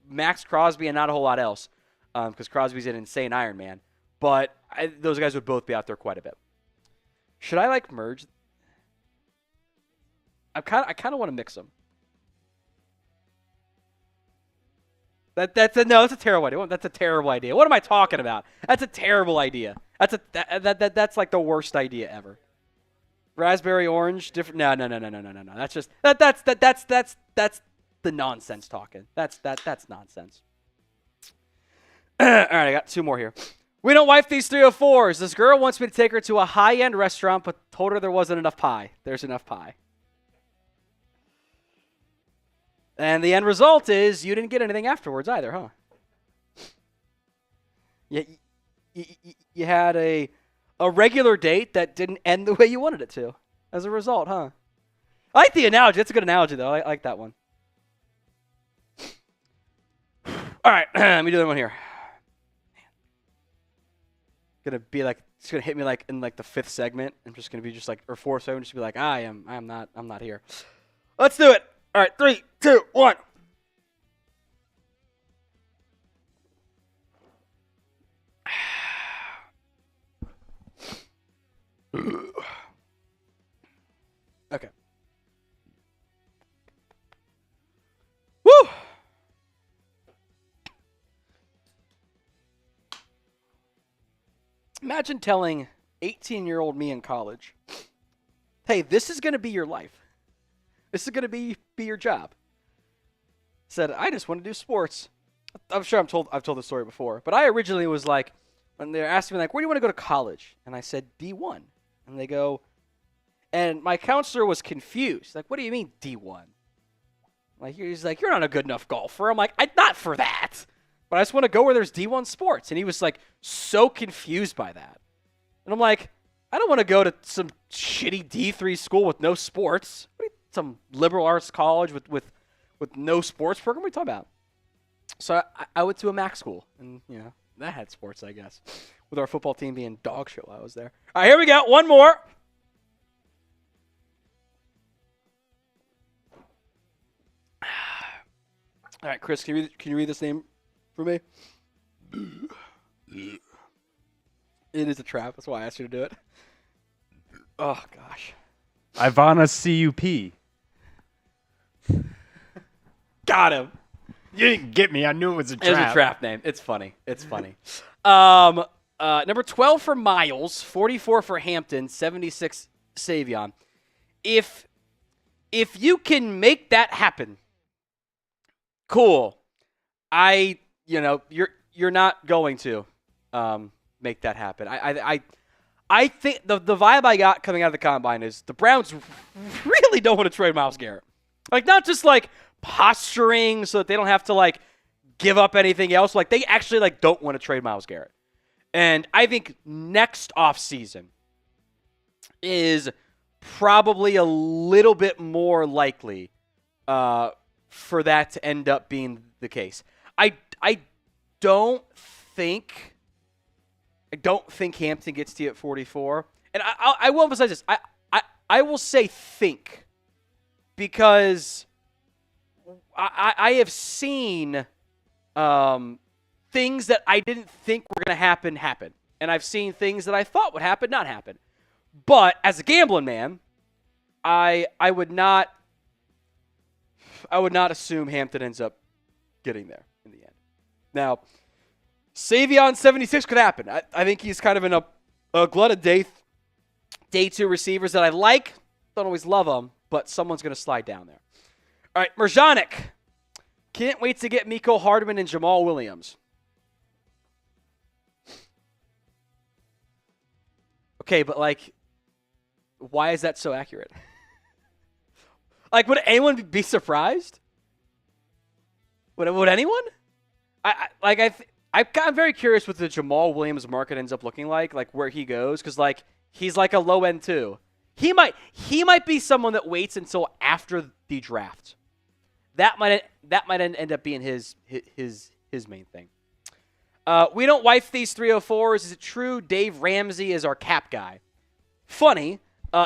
Max Crosby and not a whole lot else, because Crosby's an insane Iron Man. But those guys would both be out there quite a bit. Should I merge? I kind of want to mix them. That's a terrible idea. That's a terrible idea. What am I talking about? That's a terrible idea. That's like the worst idea ever. Raspberry orange, different. No. That's just that's the nonsense talking. That's nonsense. All right, I got 2 more here. We don't wipe these 304s. This girl wants me to take her to a high-end restaurant, but told her there wasn't enough pie. There's enough pie. And the end result is you didn't get anything afterwards either, huh? You had a regular date that didn't end the way you wanted it to as a result, huh? I like the analogy. That's a good analogy, though. I like that one. All right, let me do that one here. Gonna be it's gonna hit me in the 5th segment. I'm just gonna be or 4th segment, just be like, I'm not here. Let's do it. All right, 3, 2, 1. Okay. Woo! Imagine telling 18-year-old me in college, hey, this is going to be your life. This is going to be your job. Said, I just want to do sports. I'm sure I've told this story before, but I originally was when they're asking me where do you want to go to college? And I said, D1. And they go, and my counselor was confused. What do you mean D1? He's like, you're not a good enough golfer. I'm like, not for that. But I just want to go where there's D1 sports. And he was so confused by that. And I'm like, I don't want to go to some shitty D3 school with no sports. Some liberal arts college with no sports program. What are you talking about? So I went to a MAC school, and that had sports, I guess. With our football team being dog shit while I was there. All right, here we go. One more. All right, Chris, can you read this name for me? It is a trap. That's why I asked you to do it. Oh, gosh. Ivana CUP. Got him. You didn't get me. I knew it was a trap. It's a trap name. It's funny. Number 12 for Miles, 44 for Hampton, 76 Savion. If you can make that happen, cool. You're not going to make that happen. I think the vibe I got coming out of the combine is the Browns really don't want to trade Myles Garrett. Like, not just like posturing so that they don't have to like give up anything else. Like, they actually like don't want to trade Myles Garrett. And I think next offseason is probably a little bit more likely for that to end up being the case. I don't think Hampton gets to you at 44. And I will emphasize this. I will say think, because I have seen things that I didn't think were going to happen. And I've seen things that I thought would happen not happen. But as a gambling man, I would not assume Hampton ends up getting there in the end. Now, Savion 76 could happen. I think he's kind of in a glut of day 2 receivers that I like. Don't always love them, but someone's going to slide down there. All right, Merjanic. Can't wait to get Mecole Hardman and Jamal Williams. Okay, but like, why is that so accurate? Like, would anyone be surprised? Would anyone? I'm very curious what the Jamal Williams market ends up looking like where he goes, because like he's like a low end too. He might be someone that waits until after the draft. That might end up being his main thing. We don't wife these 304s. Is it true Dave Ramsey is our cap guy? Funny.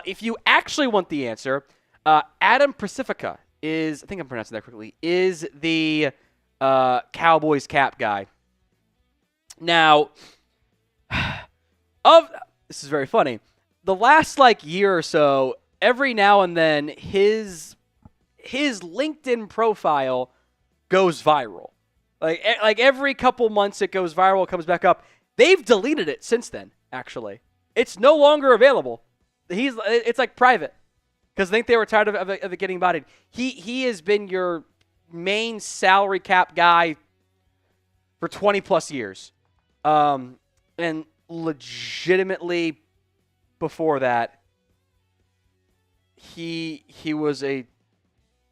If you actually want the answer, Adam Pacifica is, I think I'm pronouncing that correctly, is the Cowboys cap guy. Now, this is very funny. The last year or so, every now and then his LinkedIn profile goes viral. Like every couple months it goes viral, it comes back up. They've deleted it since then, actually. It's no longer available. It's like private, because I think they were tired of it getting bodied. He has been your main salary cap guy for 20 plus years. And legitimately before that, he was a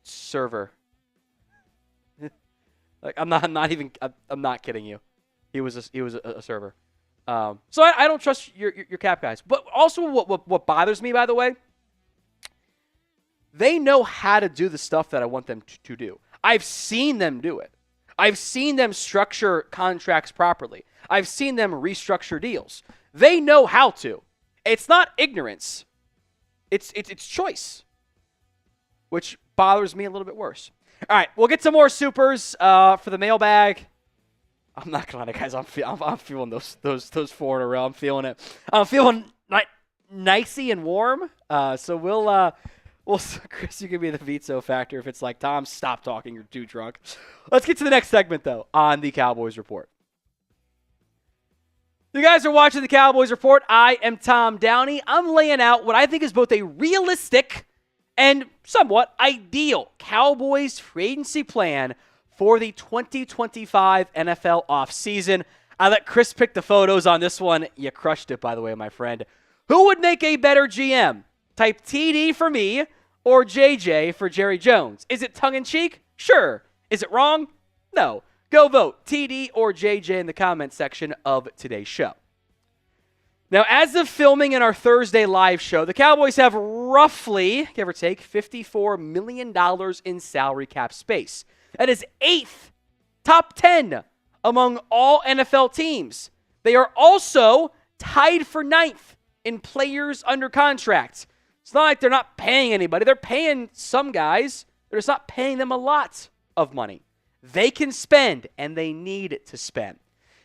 server. Like, I'm not kidding you. He was a server. So I don't trust your cap guys. But also what bothers me, by the way, they know how to do the stuff that I want them to do. I've seen them do it. I've seen them structure contracts properly. I've seen them restructure deals. They know how to. It's not ignorance. It's choice, which bothers me a little bit worse. All right, we'll get some more supers for the mailbag. I'm not gonna lie, guys. I'm feeling those 4 in a row. I'm feeling it. I'm feeling nicey and warm. So we'll Chris, you can be the veto factor if it's like, Tom, stop talking. You're too drunk. Let's get to the next segment though on the Cowboys Report. You guys are watching the Cowboys Report. I am Tom Downey. I'm laying out what I think is both a realistic and somewhat ideal Cowboys free agency plan for the 2025 NFL offseason. I let Chris pick the photos on this one. You crushed it, by the way, my friend. Who would make a better GM? Type TD for me or JJ for Jerry Jones. Is it tongue-in-cheek? Sure. Is it wrong? No. Go vote TD or JJ in the comment section of today's show. Now, as of filming in our Thursday live show, the Cowboys have roughly, give or take, $54 million in salary cap space. That is 8th, top 10 among all NFL teams. They are also tied for 9th in players under contract. It's not like they're not paying anybody. They're paying some guys. They're just not paying them a lot of money. They can spend, and they need to spend.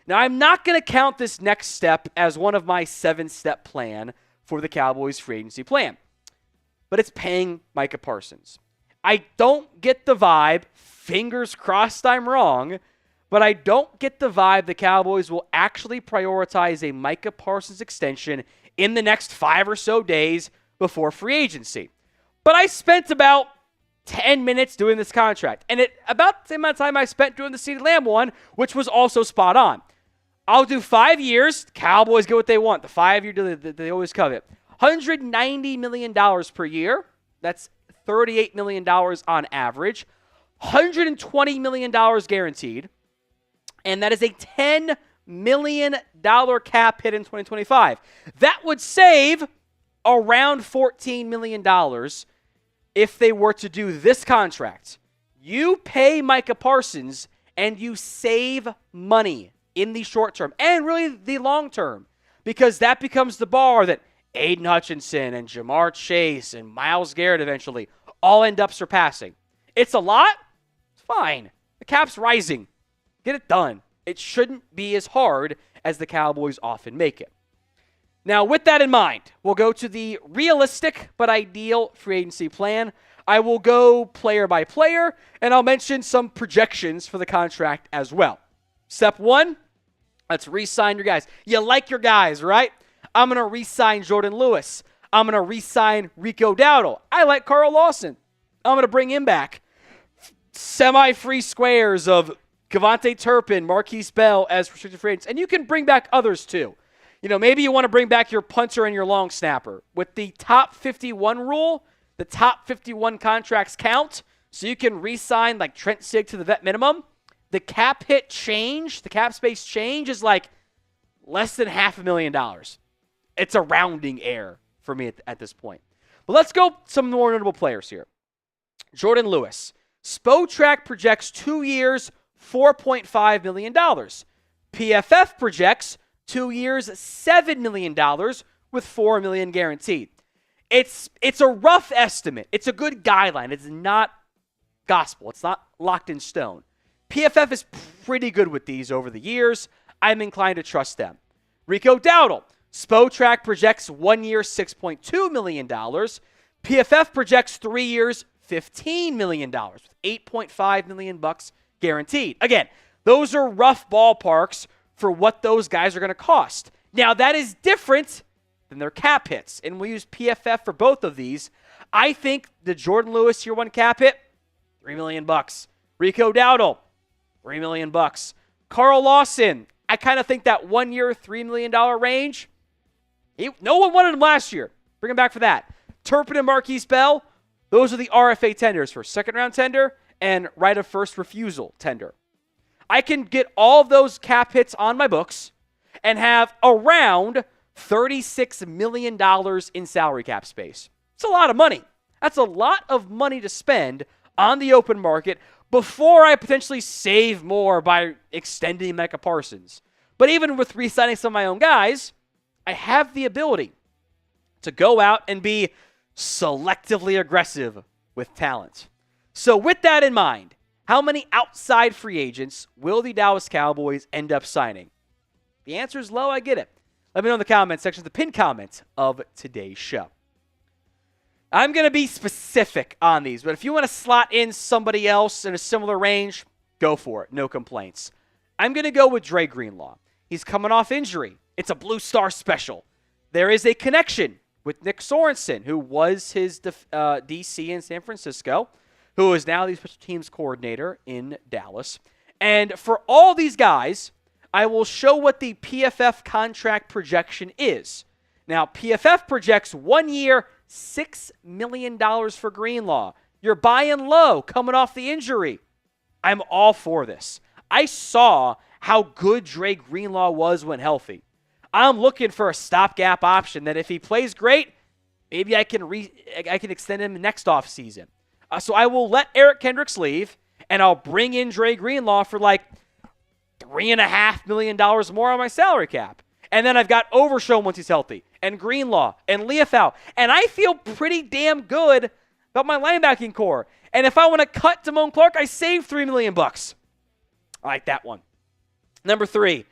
Now, I'm not going to count this next step as one of my 7-step plan for the Cowboys free agency plan, but it's paying Micah Parsons. I don't get the vibe, fingers crossed I'm wrong, but I don't get the vibe the Cowboys will actually prioritize a Micah Parsons extension in the next 5 or so days before free agency. But I spent about 10 minutes doing this contract, and about the same amount of time I spent doing the CeeDee Lamb one, which was also spot on. I'll do 5 years. Cowboys get what they want. The 5-year deal that they always covet. $190 million per year. That's $38 million on average. $120 million guaranteed. And that is a $10 million cap hit in 2025. That would save around $14 million if they were to do this contract. You pay Micah Parsons and you save money in the short term and really the long term, because that becomes the bar that Aiden Hutchinson and Jamar Chase and Myles Garrett eventually all end up surpassing. It's a lot. It's fine. The cap's rising. Get it done. It shouldn't be as hard as the Cowboys often make it. Now, with that in mind, we'll go to the realistic but ideal free agency plan. I will go player by player, and I'll mention some projections for the contract as well. Step 1, let's re-sign your guys. You like your guys, right? I'm going to re-sign Jordan Lewis. I'm going to re-sign Rico Dowdle. I like Carl Lawson. I'm going to bring him back. Semi-free squares of Kevontae Turpin, Marquise Bell as restricted free agents. And you can bring back others too. You know, maybe you want to bring back your punter and your long snapper. With the top 51 rule, the top 51 contracts count, so you can re-sign like Trent Sieg to the vet minimum. The cap hit change, the cap space change is like less than $500,000. It's a rounding error for me at this point. But let's go some more notable players here. Jordan Lewis. Spotrac projects 2 years, $4.5 million. PFF projects 2 years, $7 million with $4 million guaranteed. It's a rough estimate. It's a good guideline. It's not gospel. It's not locked in stone. PFF is pretty good with these over the years. I'm inclined to trust them. Rico Dowdle. Spotrac projects 1 year, $6.2 million. PFF projects 3 years, $15 million, with $8.5 million guaranteed. Again, those are rough ballparks for what those guys are going to cost. Now, that is different than their cap hits, and we use PFF for both of these. I think the Jordan Lewis year 1 cap hit, $3 million. Rico Dowdle, $3 million. Carl Lawson, I kind of think that 1 year, $3 million range. No one wanted him last year. Bring him back for that. Turpin and Marquise Bell, those are the RFA tenders for second-round tender and right of first refusal tender. I can get all of those cap hits on my books and have around $36 million in salary cap space. It's a lot of money. That's a lot of money to spend on the open market before I potentially save more by extending Micah Parsons. But even with re-signing some of my own guys, I have the ability to go out and be selectively aggressive with talent. So with that in mind, how many outside free agents will the Dallas Cowboys end up signing? The answer is low, I get it. Let me know in the comment section, the pinned comment of today's show. I'm going to be specific on these, but if you want to slot in somebody else in a similar range, go for it. No complaints. I'm going to go with Dre Greenlaw. He's coming off injury. It's a Blue Star special. There is a connection with Nick Sorensen, who was his DC in San Francisco, who is now the special teams coordinator in Dallas. And for all these guys, I will show what the PFF contract projection is. Now, PFF projects 1 year, $6 million for Greenlaw. You're buying low, coming off the injury. I'm all for this. I saw how good Dre Greenlaw was when healthy. I'm looking for a stopgap option that if he plays great, maybe I can extend him next offseason. So I will let Eric Kendricks leave, and I'll bring in Dre Greenlaw for like $3.5 million more on my salary cap. And then I've got Overshown once he's healthy, and Greenlaw, and Leofau. And I feel pretty damn good about my linebacking core. And if I want to cut Damone Clark, I save $3 million. I like that one. Number 3.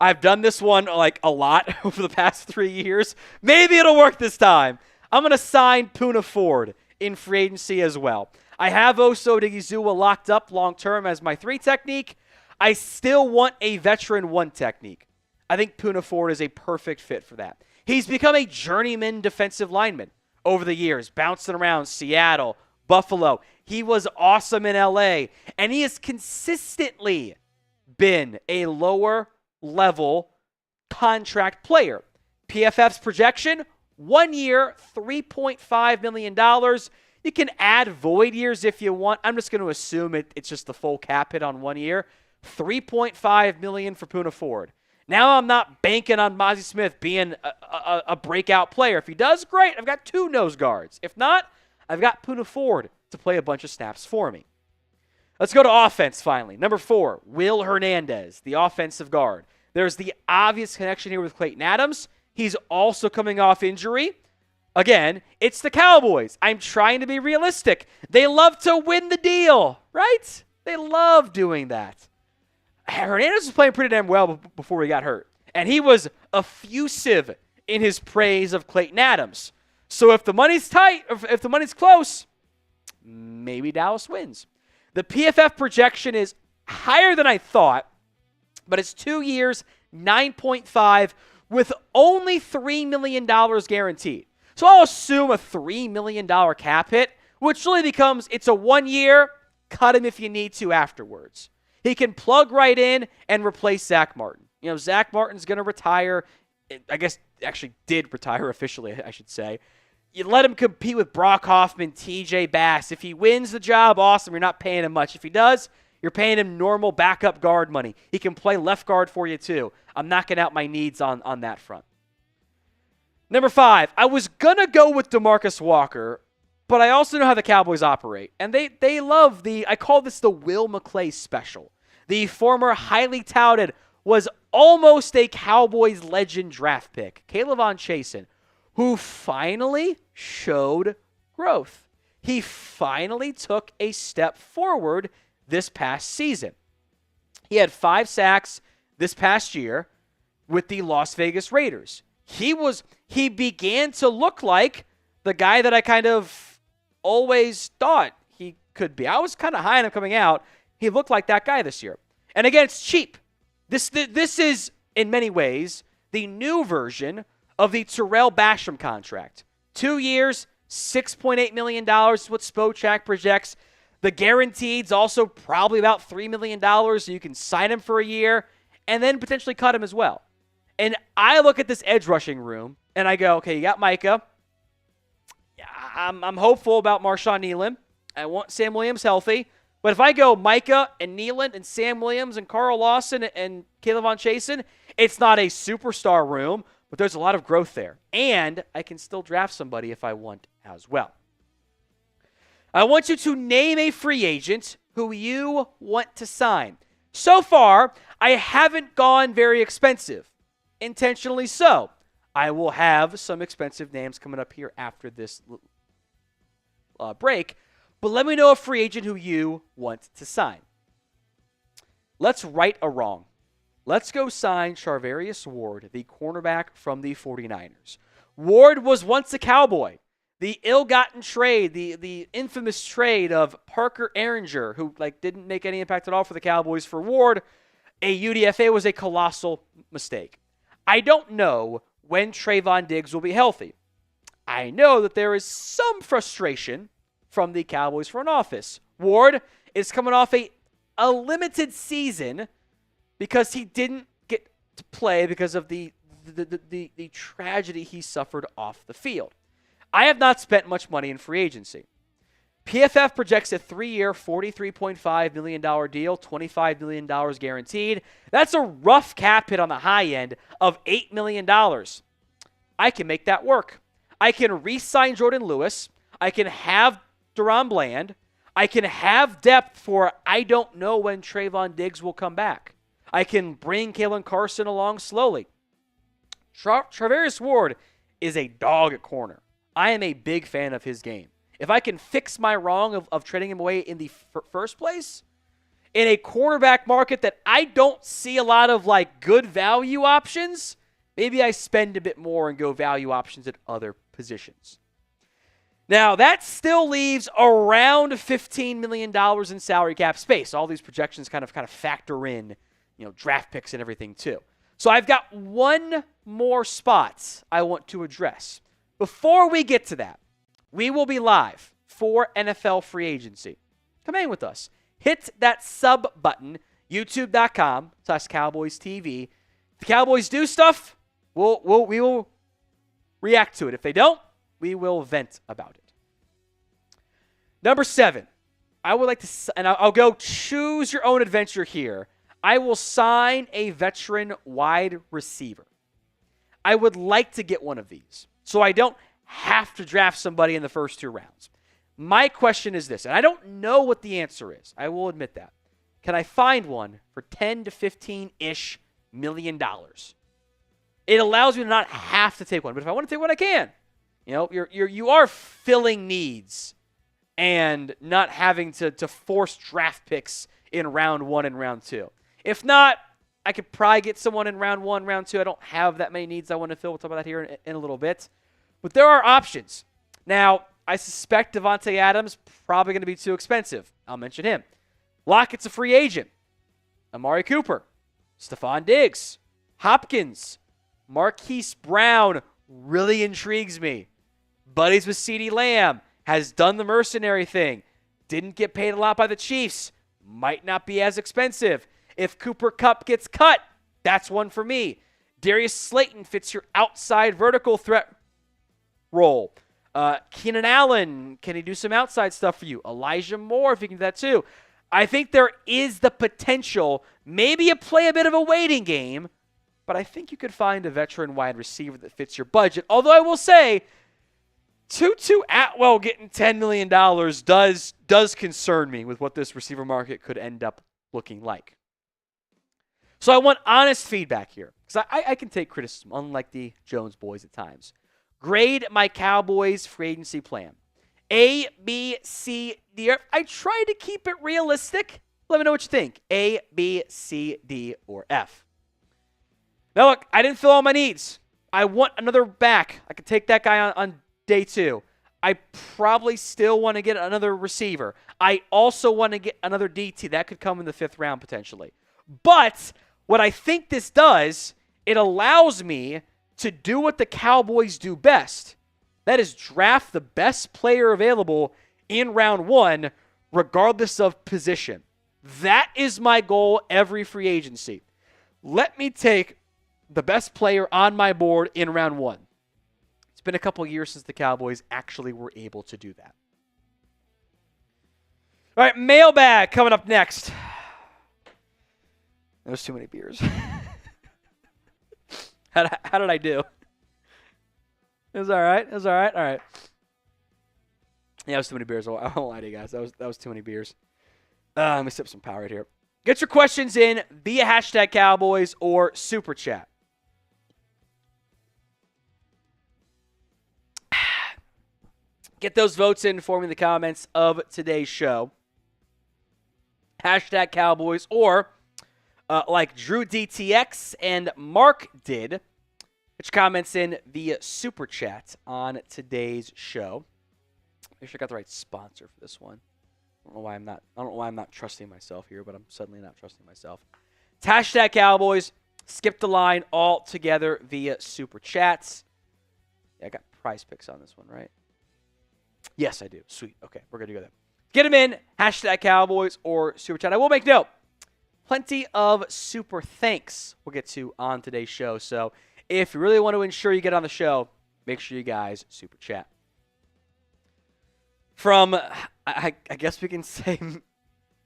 I've done this one like a lot over the past 3 years. Maybe it'll work this time. I'm going to sign Poona Ford in free agency as well. I have Oso Odigizua locked up long-term as my 3 technique. I still want a veteran 1 technique. I think Poona Ford is a perfect fit for that. He's become a journeyman defensive lineman over the years, bouncing around Seattle, Buffalo. He was awesome in LA, and he has consistently been a lower level contract player. PFF's projection, 1 year, $3.5 million. You can add void years if you want. I'm just going to assume it's just the full cap hit on 1 year. $3.5 million for Poona Ford. Now I'm not banking on Mozzie Smith being a breakout player. If he does, great. I've got 2 nose guards. If not, I've got Poona Ford to play a bunch of snaps for me. Let's go to offense finally. Number 4, Will Hernandez, the offensive guard. There's the obvious connection here with Clayton Adams. He's also coming off injury. Again, it's the Cowboys. I'm trying to be realistic. They love to win the deal, right? They love doing that. Hernandez was playing pretty damn well before he got hurt. And he was effusive in his praise of Clayton Adams. So if the money's tight, if the money's close, maybe Dallas wins. The PFF projection is higher than I thought, but it's 2 years, 9.5, with only $3 million guaranteed. So I'll assume a $3 million cap hit, which really becomes it's a 1 year, cut him if you need to afterwards. He can plug right in and replace Zach Martin. You know, Zach Martin's going to retire. I guess actually did retire officially, I should say. You let him compete with Brock Hoffman, TJ Bass. If he wins the job, awesome. You're not paying him much. If he does, you're paying him normal backup guard money. He can play left guard for you too. I'm knocking out my needs on that front. Number 5, I was going to go with DeMarcus Walker, but I also know how the Cowboys operate. And they love I call this the Will McClay special. The former highly touted was almost a Cowboys legend draft pick, Kayvon Chasen, who finally showed growth. He finally took a step forward this past season. He had 5 sacks this past year with the Las Vegas Raiders. He began to look like the guy that I kind of always thought he could be. I was kind of high on him coming out. He looked like that guy this year. And again, it's cheap. This is, in many ways, the new version of the Terrell Basham contract. 2 years, $6.8 million is what Spotrac projects. The guaranteed's also probably about $3 million, so you can sign him for a year and then potentially cut him as well. And I look at this edge rushing room, and I go, okay, you got Micah. I'm hopeful about Marshawn Nealon. I want Sam Williams healthy. But if I go Micah and Nealon and Sam Williams and Carl Lawson and Kayvon Chasen, it's not a superstar room, but there's a lot of growth there. And I can still draft somebody if I want as well. I want you to name a free agent who you want to sign. So far, I haven't gone very expensive. Intentionally so. I will have some expensive names coming up here after this break. But let me know a free agent who you want to sign. Let's right a wrong. Let's go sign Charvarius Ward, the cornerback from the 49ers. Ward was once a Cowboy. The ill-gotten trade, the infamous trade of Parker Ehringer, who didn't make any impact at all for the Cowboys, for Ward, a UDFA, was a colossal mistake. I don't know when Trayvon Diggs will be healthy. I know that there is some frustration from the Cowboys front office. Ward is coming off a limited season because he didn't get to play because of the tragedy he suffered off the field. I have not spent much money in free agency. PFF projects a 3-year, $43.5 million deal, $25 million guaranteed. That's a rough cap hit on the high end of $8 million. I can make that work. I can re-sign Jordan Lewis. I can have Deron Bland. I can have depth for I don't know when Trayvon Diggs will come back. I can bring Kalen Carson along slowly. Travarius Ward is a dog at corner. I am a big fan of his game. If I can fix my wrong of trading him away in the first place, in a cornerback market that I don't see a lot of good value options, maybe I spend a bit more and go value options at other positions. Now, that still leaves around $15 million in salary cap space. All these projections kind of factor in, draft picks and everything too. So I've got one more spot I want to address. Before we get to that, we will be live for NFL free agency. Come hang with us. Hit that sub button, youtube.com/Cowboys TV. If the Cowboys do stuff, we will react to it. If they don't, we will vent about it. Number 7, I would like to, and I'll go choose your own adventure here. I will sign a veteran wide receiver. I would like to get one of these, so I don't have to draft somebody in the first 2 rounds. My question is this, and I don't know what the answer is. I will admit that. Can I find one for $10 to $15-ish million? It allows me to not have to take one, but if I want to take one, I can. You are filling needs and not having to force draft picks in round 1 and round 2. If not, I could probably get someone in round 1, round 2. I don't have that many needs I want to fill. We'll talk about that here in a little bit. But there are options. Now, I suspect Devontae Adams probably going to be too expensive. I'll mention him. Lockett's a free agent. Amari Cooper, Stephon Diggs, Hopkins, Marquise Brown really intrigues me. Buddies with CeeDee Lamb, has done the mercenary thing, didn't get paid a lot by the Chiefs, might not be as expensive. If Cooper Kupp gets cut, that's one for me. Darius Slayton fits your outside vertical threat role. Keenan Allen, can he do some outside stuff for you? Elijah Moore, if he can do that too. I think there is the potential, maybe you play a bit of a waiting game, but I think you could find a veteran wide receiver that fits your budget. Although I will say, Tutu Atwell getting $10 million does concern me with what this receiver market could end up looking like. So I want honest feedback here, because I can take criticism, unlike the Jones boys at times. Grade my Cowboys free agency plan. A, B, C, D. I try to keep it realistic. Let me know what you think. A, B, C, D, or F. Now look, I didn't fill all my needs. I want another back. I could take that guy on day 2. I probably still want to get another receiver. I also want to get another DT. That could come in the 5th round potentially. But what I think this does, it allows me to do what the Cowboys do best. That is draft the best player available in round 1, regardless of position. That is my goal every free agency. Let me take the best player on my board in round 1. It's been a couple years since the Cowboys actually were able to do that. All right, mailbag coming up next. There's too many beers. How did I do? It was all right. All right. Yeah, it was too many beers. I won't lie to you guys. That was too many beers. Let me sip some power right here. Get your questions in via hashtag Cowboys or Super Chat. Get those votes in for me in the comments of today's show. Hashtag Cowboys or like Drew DTX and Mark did. Get your comments in via Super Chat on today's show. Make sure I got the right sponsor for this one. I don't know why I'm not trusting myself here, but I'm suddenly not trusting myself. It's hashtag Cowboys. Skip the line altogether via Super Chats. Yeah, I got prize picks on this one, right? Yes, I do. Sweet. Okay, we're good to go there. Get them in. Hashtag Cowboys or Super Chat. I will make note. Plenty of super thanks we'll get to on today's show. So if you really want to ensure you get on the show, make sure you guys Super Chat. From, I guess we can say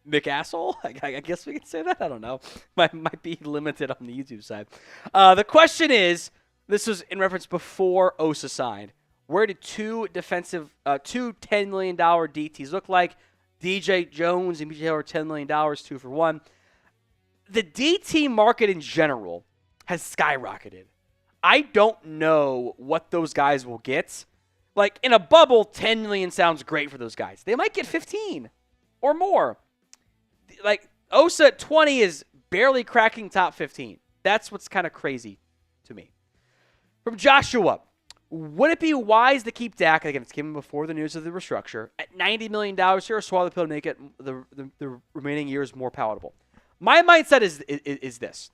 McAsshole? I guess we can say that? I don't know. Might be limited on the YouTube side. The question is, this was in reference before Osa signed. Where did two $10 million DTs look like? DJ Jones and BJ Taylor, $10 million, 2 for 1. The DT market in general has skyrocketed. I don't know what those guys will get. Like, in a bubble, 10 million sounds great for those guys. They might get 15 or more. Like, Osa at 20 is barely cracking top 15. That's what's kind of crazy to me. From Joshua, would it be wise to keep Dak, again, it's given before the news of the restructure, at $90 million here, or swallow the pill to make it the remaining years more palatable? My mindset is this.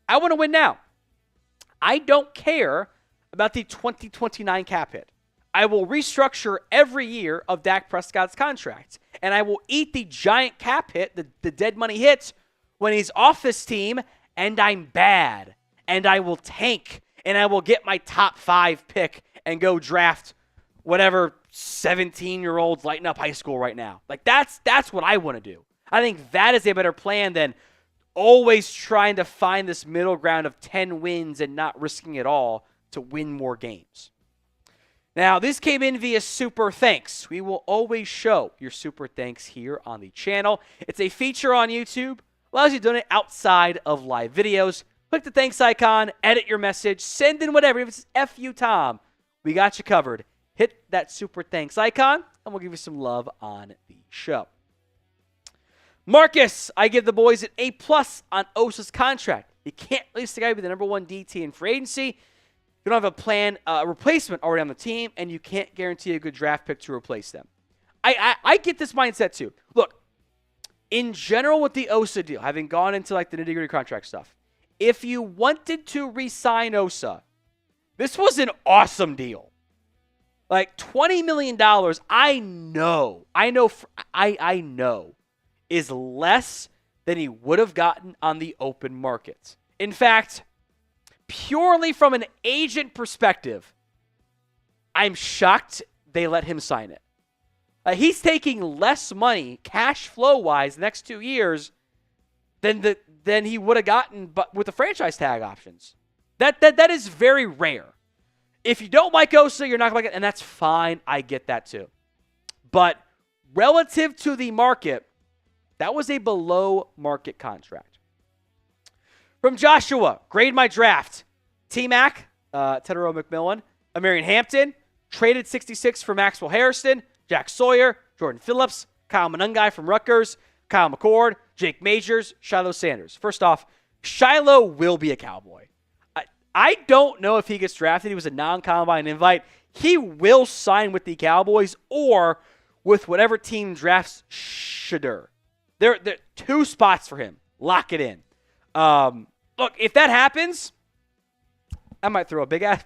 I want to win now. I don't care about the 2029 cap hit. I will restructure every year of Dak Prescott's contract, and I will eat the giant cap hit, the dead money hit, when he's off this team, and I'm bad, and I will tank, and I will get my top 5 pick and go draft whatever 17-year-olds lighting up high school right now. Like, that's what I want to do. I think that is a better plan than always trying to find this middle ground of 10 wins and not risking it all to win more games. Now, this came in via Super Thanks. We will always show your Super Thanks here on the channel. It's a feature on YouTube. Allows you to donate outside of live videos. Click the thanks icon, edit your message, send in whatever. If it's F you, Tom, we got you covered. Hit that Super Thanks icon, and we'll give you some love on the show. Marcus, I give the boys an A+ on Osa's contract. You can't release the guy with the number 1 DT in free agency. You don't have a replacement already on the team, and you can't guarantee a good draft pick to replace them. I get this mindset too. Look, in general with the Osa deal, having gone into like the nitty-gritty contract stuff, if you wanted to re-sign Osa, this was an awesome deal. Like $20 million, I know is less than he would have gotten on the open market. In fact, purely from an agent perspective, I'm shocked they let him sign it. He's taking less money, cash flow-wise, the next 2 years than he would have gotten but with the franchise tag options. That is very rare. If you don't like Osa, you're not going to like it, and that's fine. I get that too. But relative to the market, that was a below-market contract. From Joshua, grade my draft. T-Mac, Tedero McMillan, Amarian Hampton, traded 66 for Maxwell Harrison, Jack Sawyer, Jordan Phillips, Kyle Monangai from Rutgers, Kyle McCord, Jake Majors, Shiloh Sanders. First off, Shiloh will be a Cowboy. I don't know if he gets drafted. He was a non-combine invite. He will sign with the Cowboys or with whatever team drafts Shedeur. There are 2 spots for him. Lock it in. Look, if that happens, I might throw a big ass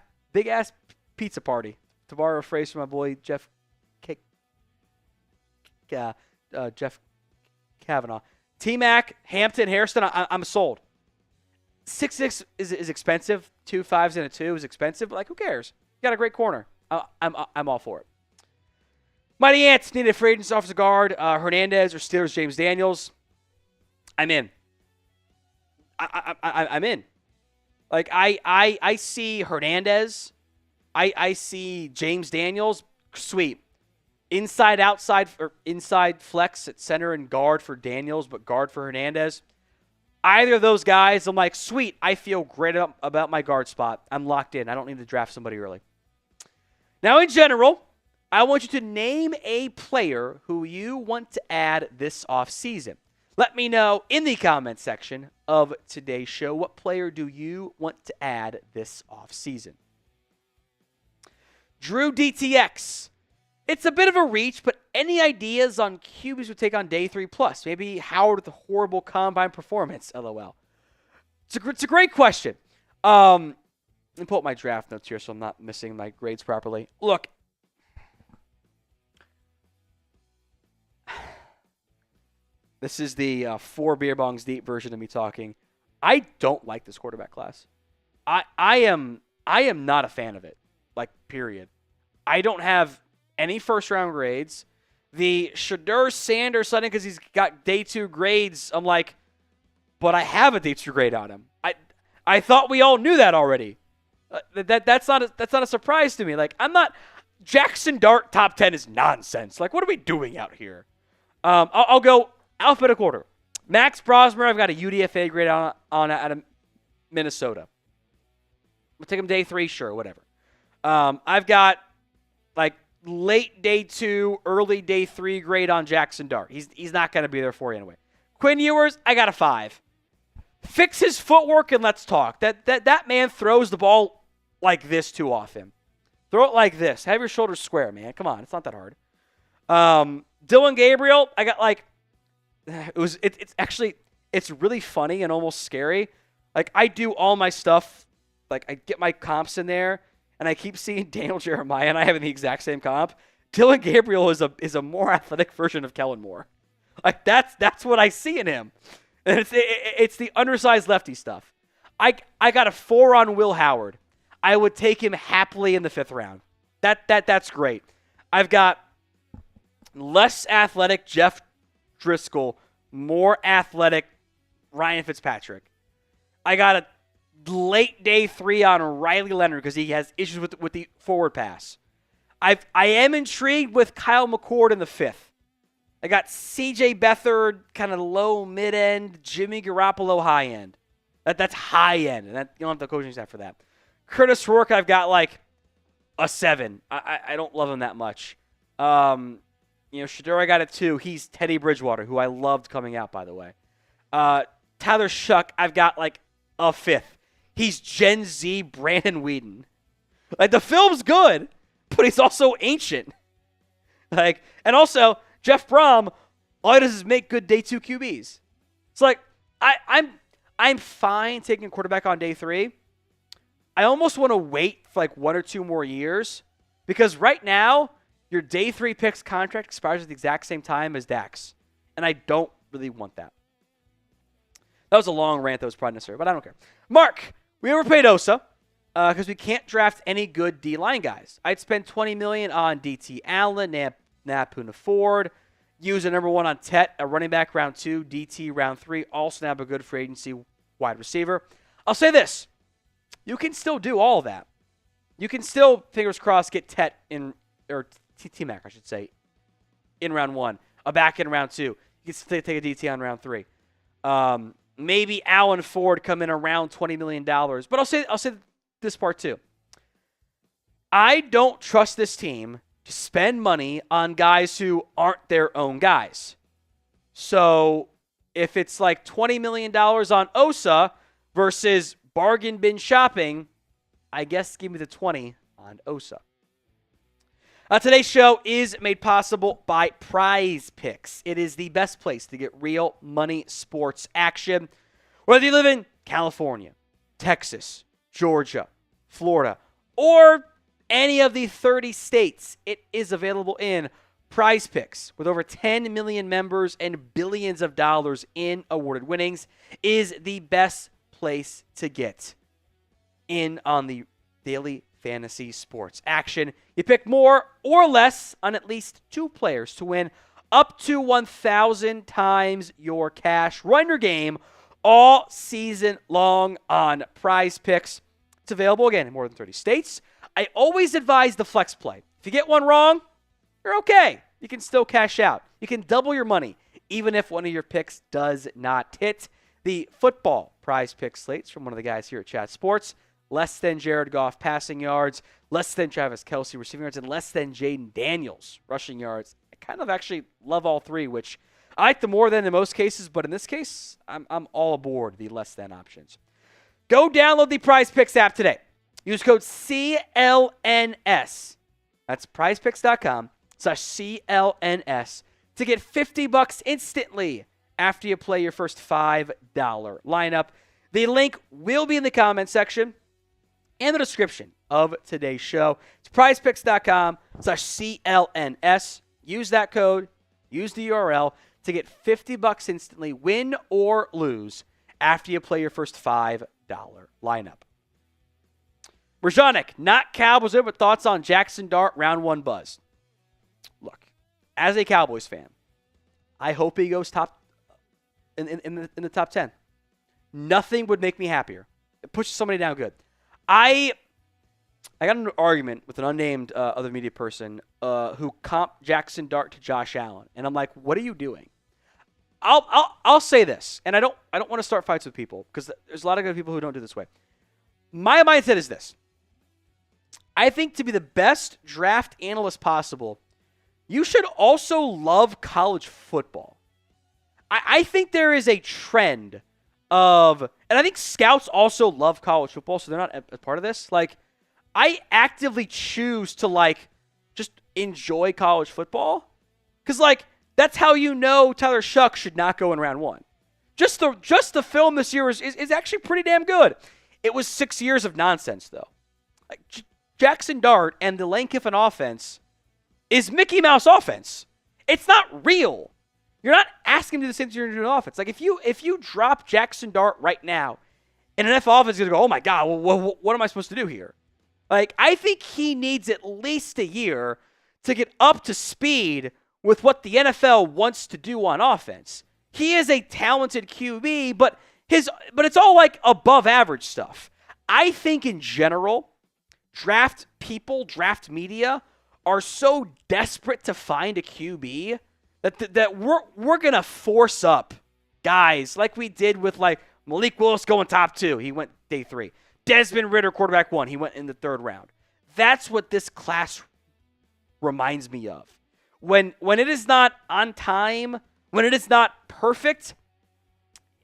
pizza party. To borrow a phrase from my boy Jeff Kavanaugh. T-Mac, Hampton, Harrison, I'm sold. 6'6" is expensive. 2 5s and a 2 is expensive. But like, who cares? You got a great corner. I'm all for it. Mighty Ants needed a free agent offensive guard. Hernandez or Steelers James Daniels. I'm in. I'm in. Like, I see Hernandez. I see James Daniels. Sweet. Inside, outside, or inside flex at center and guard for Daniels, but guard for Hernandez. Either of those guys, I'm like, sweet, I feel great about my guard spot. I'm locked in. I don't need to draft somebody early. Now, in general, I want you to name a player who you want to add this offseason. Let me know in the comment section of today's show, what player do you want to add this offseason? Drew DTX. It's a bit of a reach, but any ideas on QBs would take on day 3+? Maybe Howard with a horrible combine performance, LOL. It's a great question. Let me pull up my draft notes here so I'm not missing my grades properly. Look, this is the 4 beer bongs deep version of me talking. I don't like this quarterback class. I am not a fan of it. Like, period. I don't have any first-round grades. The Shedeur Sanders signing because he's got day 2 grades. I'm like, but I have a day 2 grade on him. I thought we all knew that already. That's not a surprise to me. Like, I'm not. Jackson Dart top 10 is nonsense. Like, what are we doing out here? I'll go alphabetical order. Max Brosmer, I've got a UDFA grade on out of Minnesota. We'll take him day 3, sure, whatever. I've got like late day 2, early day 3 grade on Jackson Dart. He's not going to be there for you anyway. Quinn Ewers, I got a 5. Fix his footwork and let's talk. That man throws the ball like this too often. Throw it like this. Have your shoulders square, man. Come on, it's not that hard. Dylan Gabriel, I got like it's really funny and almost scary. Like, I do all my stuff, like I get my comps in there, and I keep seeing Daniel Jeremiah and I having the exact same comp. Dylan Gabriel is a more athletic version of Kellen Moore. Like, that's what I see in him. And it's the undersized lefty stuff. I got a 4 on Will Howard. I would take him happily in the 5th round. That's great. I've got less athletic Jeff Driscoll, more athletic Ryan Fitzpatrick. I got a late day 3 on Riley Leonard because he has issues with the forward pass. I am intrigued with Kyle McCord in the 5th. I got CJ Beathard, kind of low, mid-end, Jimmy Garoppolo, high-end. That's high-end, and you don't have the coaching staff for that. Curtis Rourke, I've got like a 7. I don't love him that much. Shedeur, I got a 2. He's Teddy Bridgewater, who I loved coming out, by the way. Tyler Shuck, I've got like a 5th. He's Gen Z Brandon Whedon. Like, the film's good, but he's also ancient. Like, and also Jeff Brom, all he does is make good day 2 QBs. It's like I'm fine taking a quarterback on day 3. I almost want to wait for like 1 or 2 more years because right now your day 3 pick's contract expires at the exact same time as Dak's, and I don't really want that. That was a long rant that was probably necessary, but I don't care. Mark, we overpaid Osa because we can't draft any good D-line guys. I'd spend $20 million on DT Allen, Napuna Ford, use a number 1 on Tet, a running back round 2, DT round 3, also have a good free agency wide receiver. I'll say this. You can still do all of that. You can still, fingers crossed, get Tet in, or T-Mac, I should say, in round 1, a back in round 2. You can still take a DT on round 3. Maybe Allen Ford come in around $20 million. But I'll say this part too. I don't trust this team to spend money on guys who aren't their own guys. So if it's like $20 million on Osa versus bargain bin shopping, I guess give me the 20 on Osa. Today's show is made possible by Prize Picks. It is the best place to get real money sports action. Whether you live in California, Texas, Georgia, Florida, or any of the 30 states, it is available in Prize Picks. With over 10 million members and billions of dollars in awarded winnings, is the best place to get in on the daily fantasy sports action. You pick more or less on at least 2 players to win up to 1,000 times your cash. Run your game all season long on Prize Picks. It's available, again, in more than 30 states. I always advise the flex play. If you get one wrong, you're okay. You can still cash out. You can double your money, even if one of your picks does not hit. The football Prize Pick slates from one of the guys here at Chat Sports: less than Jared Goff passing yards, less than Travis Kelce receiving yards, and less than Jaden Daniels rushing yards. I kind of actually love all 3, which I like the more than in most cases, but in this case, I'm all aboard the less than options. Go download the Prize Picks app today. Use code CLNS. That's prizepicks.com/CLNS to get $50 instantly after you play your first $5 lineup. The link will be in the comment section and the description of today's show. It's prizepicks.com/CLNS. Use that code, use the URL to get $50 instantly, win or lose, after you play your first $5 lineup. Rajanik, not Cowboys, but thoughts on Jackson Dart round 1 buzz. Look, as a Cowboys fan, I hope he goes top in the top 10. Nothing would make me happier. It pushes somebody down good. I got in an argument with an unnamed other media person who comped Jackson Dart to Josh Allen, and I'm like, what are you doing? I'll say this, and I don't want to start fights with people because there's a lot of good people who don't do this way. My mindset is this. I think to be the best draft analyst possible, you should also love college football. I think there is a trend of, and I think scouts also love college football, so they're not a part of this. Like, I actively choose to, like, just enjoy college football. Because, like, that's how you know Tyler Shuck should not go in round 1. Just the film this year is actually pretty damn good. It was 6 years of nonsense, though. Like, Jackson Dart and the Lane Kiffin offense is Mickey Mouse offense. It's not real. You're not asking him to do the same thing you're doing in offense. Like, if you drop Jackson Dart right now, and an NFL offense is going to go, oh, my God, what am I supposed to do here? Like, I think he needs at least a year to get up to speed with what the NFL wants to do on offense. He is a talented QB, but it's all like above average stuff. I think in general, draft media are so desperate to find a QB that we're going to force up guys like we did with, like, Malik Willis going top 2. He went day 3. Desmond Ridder, quarterback 1. He went in the 3rd round. That's what this class reminds me of. When it is not on time, when it is not perfect,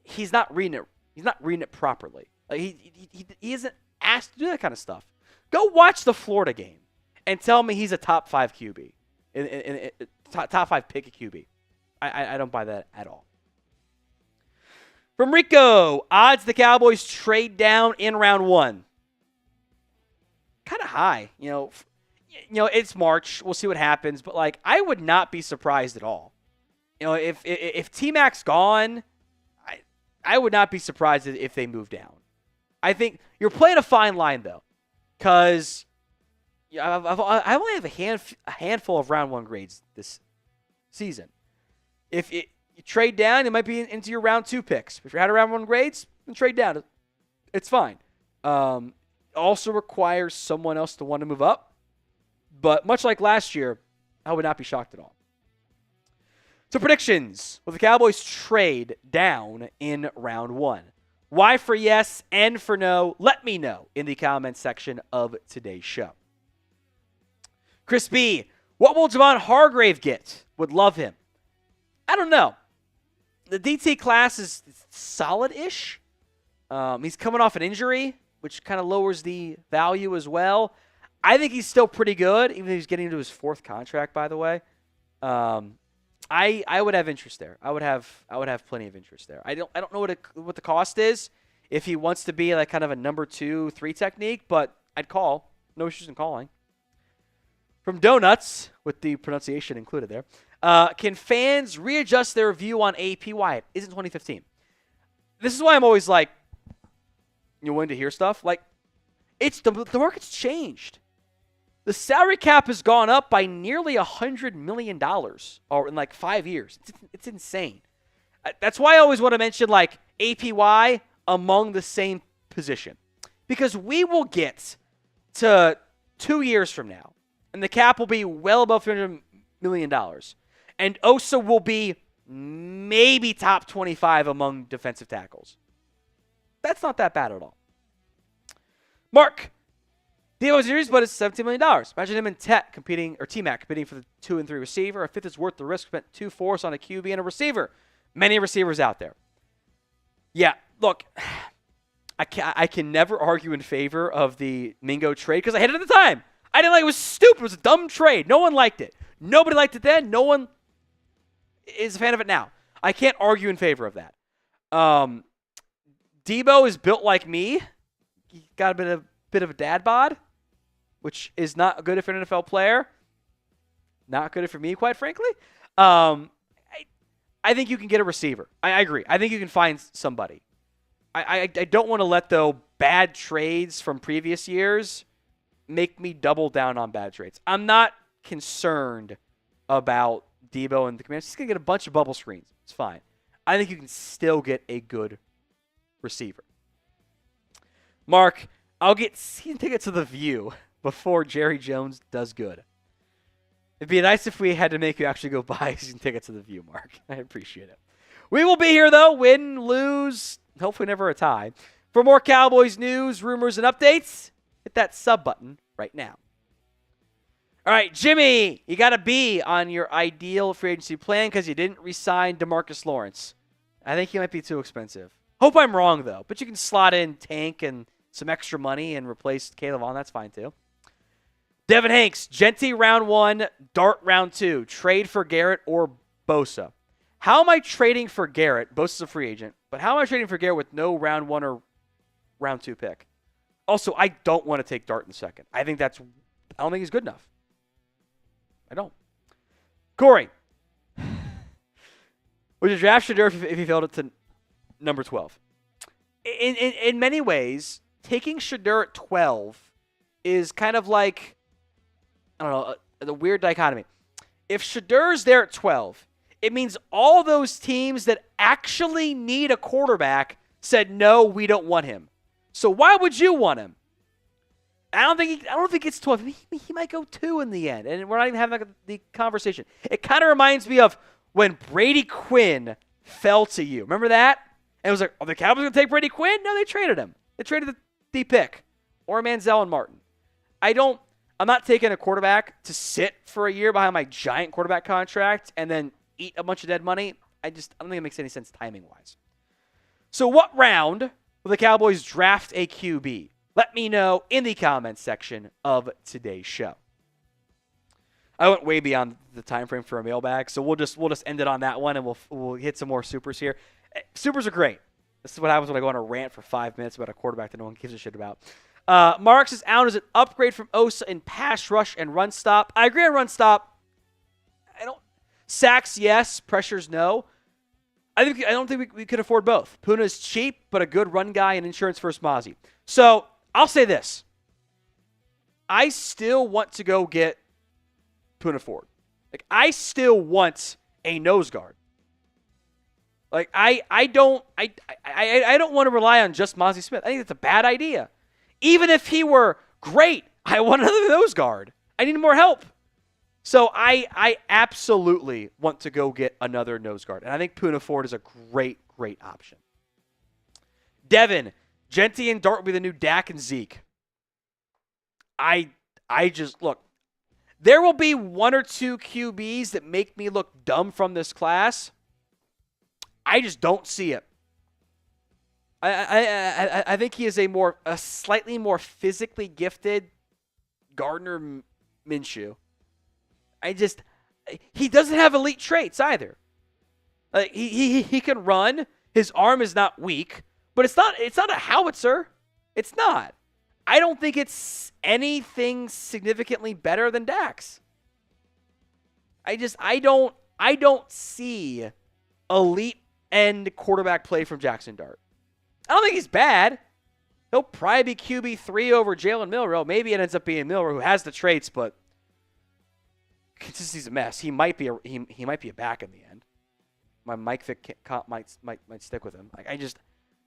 he's not reading it. He's not reading it properly. Like, he isn't asked to do that kind of stuff. Go watch the Florida game and tell me he's a top 5 QB, top 5 pick a QB. I don't buy that at all. From Rico, odds the Cowboys trade down in round 1. Kind of high, you know, it's March. We'll see what happens, but, like, I would not be surprised at all. You know, if T-Mac's gone, I would not be surprised if they move down. I think you're playing a fine line, though, because I only have a handful of round 1 grades this season. If you trade down, it might be into your round 2 picks. If you had a round 1 grades, then trade down. It's fine. Also requires someone else to want to move up. But much like last year, I would not be shocked at all. So predictions. Will the Cowboys trade down in round 1? Why for yes and for no? Let me know in the comments section of today's show. Chris B. What will Javon Hargrave get? Would love him. I don't know. The DT class is solid-ish. He's coming off an injury, which kind of lowers the value as well. I think he's still pretty good, even though he's getting into his 4th contract, by the way. I would have interest there. I would have plenty of interest there. I don't know what the cost is if he wants to be like kind of a number 2, 3 technique, but I'd call. No issues in calling. From Donuts, with the pronunciation included there, can fans readjust their view on APY? It isn't 2015. This is why I'm always like, you're willing to hear stuff? Like, it's the market's changed. The salary cap has gone up by nearly $100 million in like 5 years. It's insane. That's why I always want to mention like APY among the same position. Because we will get to 2 years from now, and the cap will be well above $300 million. And Osa will be maybe top 25 among defensive tackles. That's not that bad at all. Mark, Devo series, but it's $17 million. Imagine him and T-Mac competing for the 2 and 3 receiver. A 5th is worth the risk. Spent 2 fourths on a QB and a receiver. Many receivers out there. Yeah, look, I can never argue in favor of the Mingo trade because I hated it at the time. I didn't like it. It was stupid. It was a dumb trade. No one liked it. Nobody liked it then. No one is a fan of it now. I can't argue in favor of that. Debo is built like me. He got a bit of a dad bod, which is not good if you're an NFL player. Not good for me, quite frankly. I think you can get a receiver. I agree. I think you can find somebody. I don't want to let, though, bad trades from previous years make me double down on bad trades. I'm not concerned about Debo and the Commanders. He's going to get a bunch of bubble screens. It's fine. I think you can still get a good receiver. Mark, I'll get season tickets to the View before Jerry Jones does good. It'd be nice if we had to make you actually go buy season tickets to the View, Mark. I appreciate it. We will be here, though, win, lose, hopefully never a tie. For more Cowboys news, rumors, and updates, hit that sub button right now. All right, Jimmy, you got a B on your ideal free agency plan because you didn't re-sign DeMarcus Lawrence. I think he might be too expensive. Hope I'm wrong, though. But you can slot in Tank and some extra money and replace Caleb Vaughn. That's fine, too. Devin Hanks, Genty round 1, Dart round 2. Trade for Garrett or Bosa. How am I trading for Garrett? Bosa's a free agent. But how am I trading for Garrett with no round 1 or round 2 pick? Also, I don't want to take Dart in the second. I don't think he's good enough. I don't. Corey. Would you draft Shedeur if he failed it to number 12? In many ways, taking Shedeur at 12 is kind of like, I don't know, the weird dichotomy. If Shedeur's there at 12, it means all those teams that actually need a quarterback said, no, we don't want him. So why would you want him? I don't think it's 12. He might go 2 in the end, and we're not even having the conversation. It kind of reminds me of when Brady Quinn fell to you. Remember that? And it was like, are the Cowboys going to take Brady Quinn? No, they traded him. They traded the pick, or Manziel and Martin. I'm not taking a quarterback to sit for a year behind my giant quarterback contract and then eat a bunch of dead money. I don't think it makes any sense timing-wise. So what round will the Cowboys draft a QB? Let me know in the comments section of today's show. I went way beyond the time frame for a mailbag, so we'll just end it on that one, and we'll hit some more supers here. Supers are great. This is what happens when I go on a rant for 5 minutes about a quarterback that no one gives a shit about. Marks is out as an upgrade from Osa in pass rush and run stop. I agree on run stop. Sacks, yes. Pressures, no. I don't think we could afford both. Puna's cheap, but a good run guy and insurance first Mozzie. So I'll say this. I still want to go get Puna Ford. I still want a nose guard. I don't want to rely on just Mozzie Smith. I think that's a bad idea. Even if he were great, I want another nose guard. I need more help. So I absolutely want to go get another nose guard. And I think Puna Ford is a great, great option. Devin, Genty and Dart will be the new Dak and Zeke. I just, look, there will be 1 or 2 QBs that make me look dumb from this class. I just don't see it. I think he is a slightly more physically gifted Gardner Minshew. He doesn't have elite traits either. He can run. His arm is not weak, but it's not a howitzer. It's not. I don't think it's anything significantly better than Dak's. I don't see elite end quarterback play from Jackson Dart. I don't think he's bad. He'll probably be QB3 over Jalen Milroe. Maybe it ends up being Milroe, who has the traits, but consistency's a mess. He might be a back in the end. My Mike Vick comp might stick with him.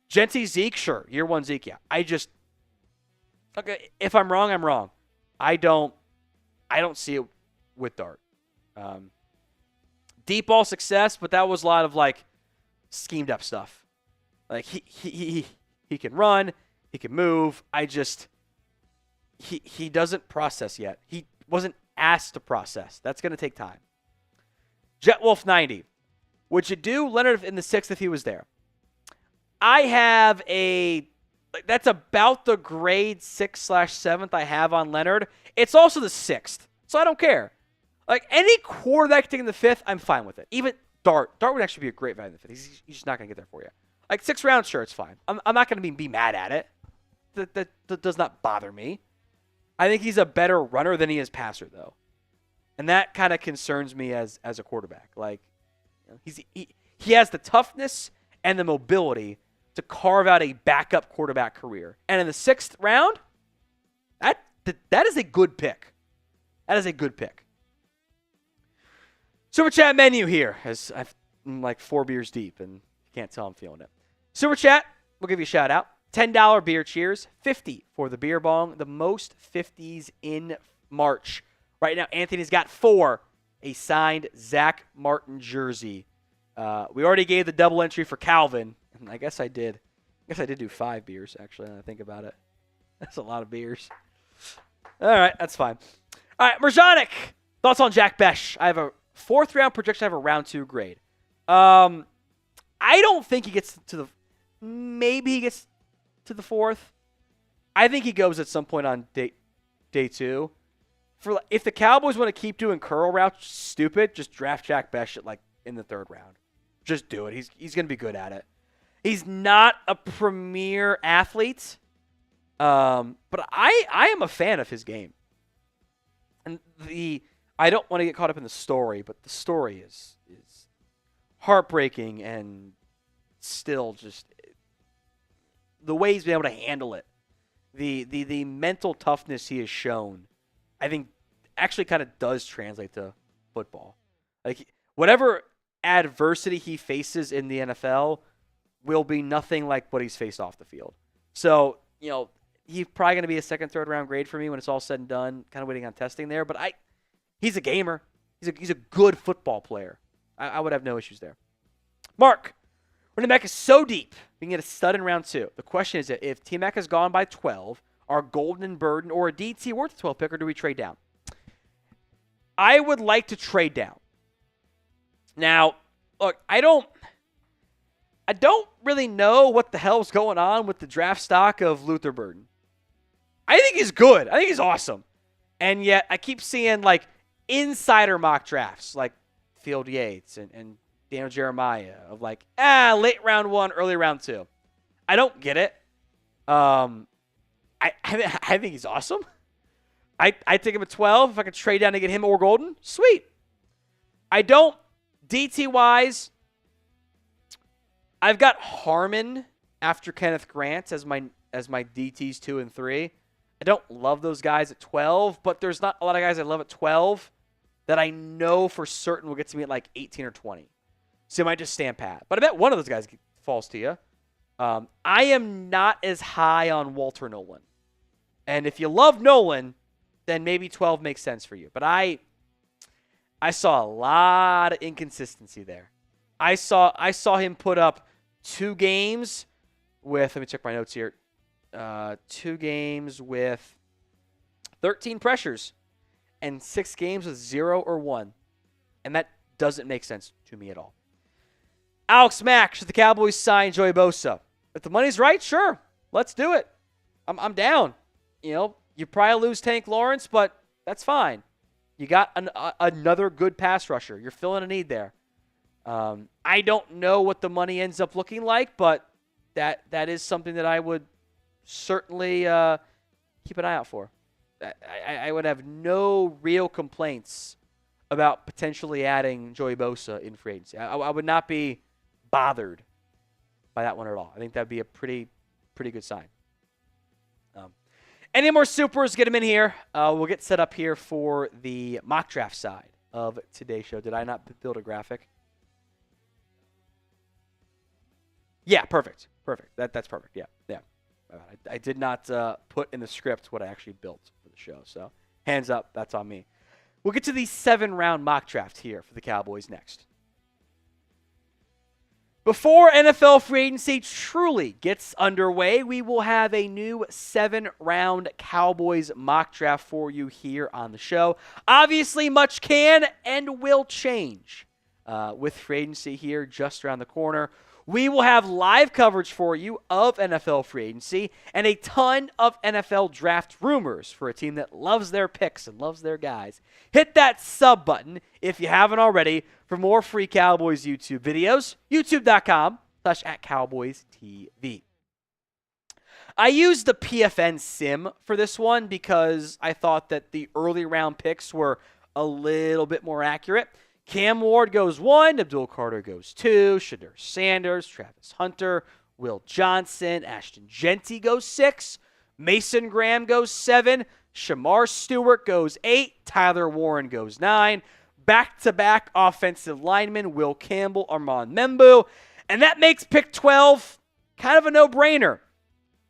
Genty Zeke, sure. Year 1 Zeke, yeah. Okay, if I'm wrong, I'm wrong. I don't see it with Dart. Deep ball success, but that was a lot of schemed up stuff. He can run, he can move. He doesn't process yet. He wasn't asked to process. That's going to take time. Jetwolf 90. Would you do Leonard in the 6th if he was there? I have that's about the grade 6/7th I have on Leonard. It's also the 6th, so I don't care. Any quarterback taking the 5th, I'm fine with it. Even Dart would actually be a great value in the 5th. He's just not going to get there for you. 6th round, sure, it's fine. I'm not going to be mad at it. That does not bother me. I think he's a better runner than he is passer, though. And that kind of concerns me as a quarterback. He has the toughness and the mobility to carve out a backup quarterback career. And in the 6th round, that is a good pick. That is a good pick. Super Chat menu here, as I'm like 4 beers deep, and you can't tell I'm feeling it. Super Chat, we'll give you a shout out. $10 beer cheers, 50 for the beer bong, the most 50s in March. Right now, Anthony's got 4, a signed Zach Martin jersey. We already gave the double entry for Calvin, and I guess I did do 5 beers, actually, now that I think about it. That's a lot of beers. All right, that's fine. All right, Marjanic, thoughts on Jack Besh? I have a 4th round projection. I have a round 2 grade. I don't think he gets to maybe he gets to the 4th. I think he goes at some point on day 2. If the Cowboys want to keep doing curl routes, stupid, just draft Jack Besh at in the 3rd round. Just do it. He's going to be good at it. He's not a premier athlete, but I am a fan of his game. And I don't want to get caught up in the story, but the story is heartbreaking and still just the way he's been able to handle it. The mental toughness he has shown, I think, actually kind of does translate to football. Whatever adversity he faces in the NFL will be nothing like what he's faced off the field. So, he's probably going to be a 2nd, 3rd round grade for me when it's all said and done. Kind of waiting on testing there, but he's a gamer. He's a good football player. I would have no issues there. Mark, running back is so deep, we can get a stud in round 2. The question is, if T-Mac has gone by 12, are Golden and Burden or a DT worth a 12 pick, or do we trade down? I would like to trade down. Now, look, I don't really know what the hell's going on with the draft stock of Luther Burden. I think he's good. I think he's awesome. And yet I keep seeing insider mock drafts like Field Yates and Daniel Jeremiah of late round 1, early round 2. I don't get it. I think he's awesome. I take him at 12. If I could trade down to get him or Golden, sweet. I don't. DT-wise, I've got Harmon after Kenneth Grant as my DTs 2 and 3. I don't love those guys at 12, but there's not a lot of guys I love at 12 that I know for certain will get to me at 18 or 20. So I might just stand pat. But I bet one of those guys falls to you. I am not as high on Walter Nolan. And if you love Nolan, then maybe 12 makes sense for you. But I saw a lot of inconsistency there. I saw him put up 2 games with, let me check my notes here, 2 games with 13 pressures and 6 games with 0 or 1. And that doesn't make sense to me at all. Alex Mack, should the Cowboys sign Joey Bosa? If the money's right, sure. Let's do it. I'm down. You probably lose Tank Lawrence, but that's fine. You got another good pass rusher. You're filling a need there. I don't know what the money ends up looking like, but that is something that I would certainly keep an eye out for. I would have no real complaints about potentially adding Joey Bosa in free agency. I would not be bothered by that one at all. I think that would be a pretty good sign. Any more supers, get them in here. We'll get set up here for the mock draft side of today's show. Did I not build a graphic? Yeah, perfect. That's perfect. Yeah. I did not put in the script what I actually built for the show. So hands up, that's on me. We'll get to the 7-round mock draft here for the Cowboys next. Before NFL free agency truly gets underway, we will have a new 7-round Cowboys mock draft for you here on the show. Obviously, much can and will change with free agency here just around the corner. We will have live coverage for you of NFL free agency and a ton of NFL draft rumors for a team that loves their picks and loves their guys. Hit that sub button if you haven't already for more free Cowboys YouTube videos. YouTube.com/@CowboysTV. I used the PFN sim for this one because I thought that the early round picks were a little bit more accurate. Cam Ward goes 1, Abdul Carter goes 2, Shedeur Sanders, Travis Hunter, Will Johnson, Ashton Genty goes 6, Mason Graham goes 7, Shamar Stewart goes 8, Tyler Warren goes 9, back-to-back offensive linemen, Will Campbell, Armand Membu, and that makes pick 12 kind of a no-brainer.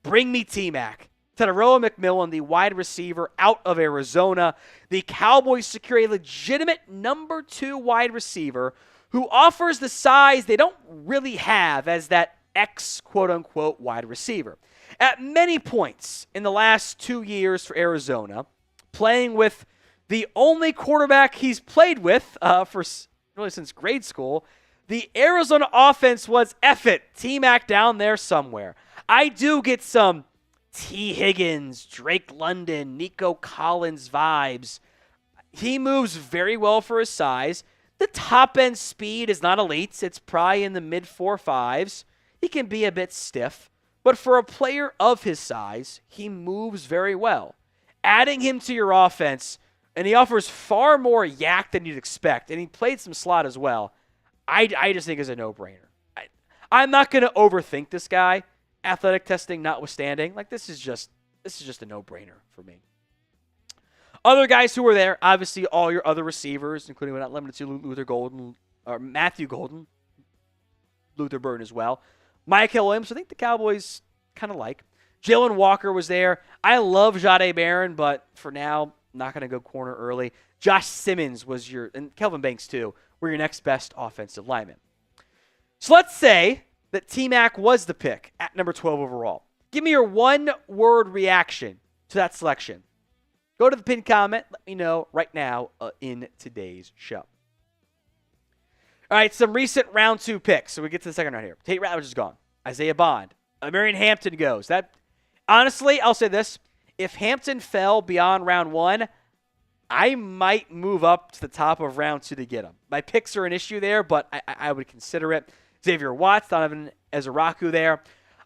Bring me T-Mac. Tataroa McMillan, the wide receiver out of Arizona. The Cowboys secure a legitimate number 2 wide receiver who offers the size they don't really have as that quote-unquote wide receiver. At many points in the last 2 years for Arizona, playing with the only quarterback he's played with for really since grade school, the Arizona offense was F it, T-Mac down there somewhere. I do get some T. Higgins, Drake London, Nico Collins vibes. He moves very well for his size. The top-end speed is not elite. It's probably in the mid-4.5s. He can be a bit stiff. But for a player of his size, he moves very well. Adding him to your offense, and he offers far more yak than you'd expect, and he played some slot as well, I just think is a no-brainer. I'm not going to overthink this guy. Athletic testing notwithstanding, like this is just a no-brainer for me. Other guys who were there, obviously all your other receivers, including but not limited to Luther Golden, or Matthew Golden, Luther Burden as well. Michael Williams, I think the Cowboys kind of like. Jalen Walker was there. I love Jahdae Barron, but for now, not going to go corner early. Josh Simmons was and Kelvin Banks too, were your next best offensive lineman. So let's say that T-Mac was the pick at number 12 overall. Give me your one-word reaction to that selection. Go to the pinned comment. Let me know right now in today's show. All right, some recent round 2 picks. So we get to the second round here. Tate Ratledge is gone. Isaiah Bond. Marion Hampton goes. Honestly, I'll say this. If Hampton fell beyond round 1, I might move up to the top of round 2 to get him. My picks are an issue there, but I would consider it. Xavier Watts, Donovan Ezeraku there.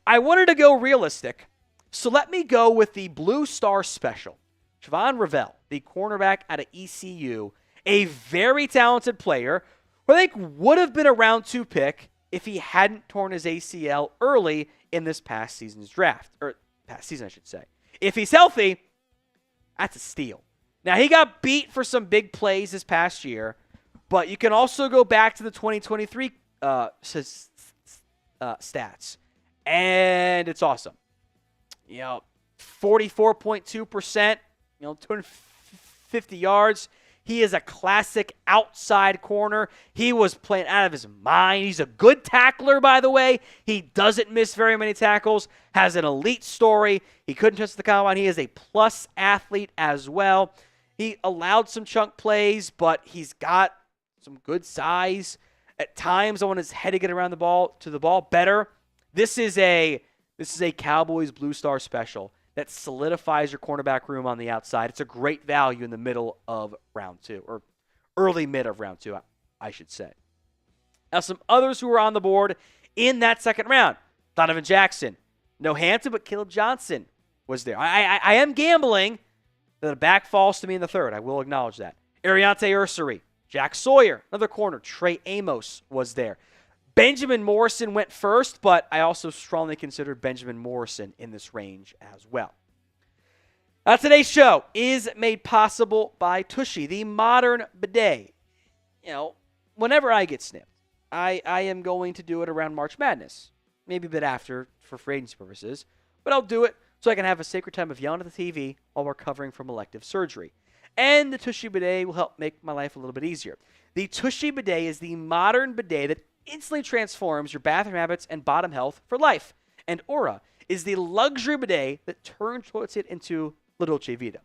I wanted to go realistic, so let me go with the Blue Star Special. Javon Revell, the cornerback out of ECU, a very talented player who I think would have been a round 2 pick if he hadn't torn his ACL early in this past season's draft. Or past season, I should say. If he's healthy, that's a steal. Now, he got beat for some big plays this past year, but you can also go back to the 2023 stats, and it's awesome. 44.2%, 250 yards. He is a classic outside corner. He was playing out of his mind. He's a good tackler, by the way. He doesn't miss very many tackles, has an elite story. He couldn't touch the combine. He is a plus athlete as well. He allowed some chunk plays, but he's got some good size. At times, I want his head to get around the ball better. This is a Cowboys Blue Star Special that solidifies your cornerback room on the outside. It's a great value in the middle of round 2, or early mid of round 2, I should say. Now, some others who were on the board in that second round. Donovan Jackson. No Hampton, but Caleb Johnson was there. I am gambling that a back falls to me in the third. I will acknowledge that. Ariante Ursary. Jack Sawyer, another corner. Trey Amos was there. Benjamin Morrison went first, but I also strongly considered Benjamin Morrison in this range as well. Now, today's show is made possible by Tushy, the modern bidet. Whenever I get snipped, I am going to do it around March Madness. Maybe a bit after for free agency purposes, but I'll do it so I can have a sacred time of yelling at the TV while we're recovering from elective surgery. And the Tushy bidet will help make my life a little bit easier. The Tushy bidet is the modern bidet that instantly transforms your bathroom habits and bottom health for life. And Aura is the luxury bidet that turns toilet seat into La Dolce Vita.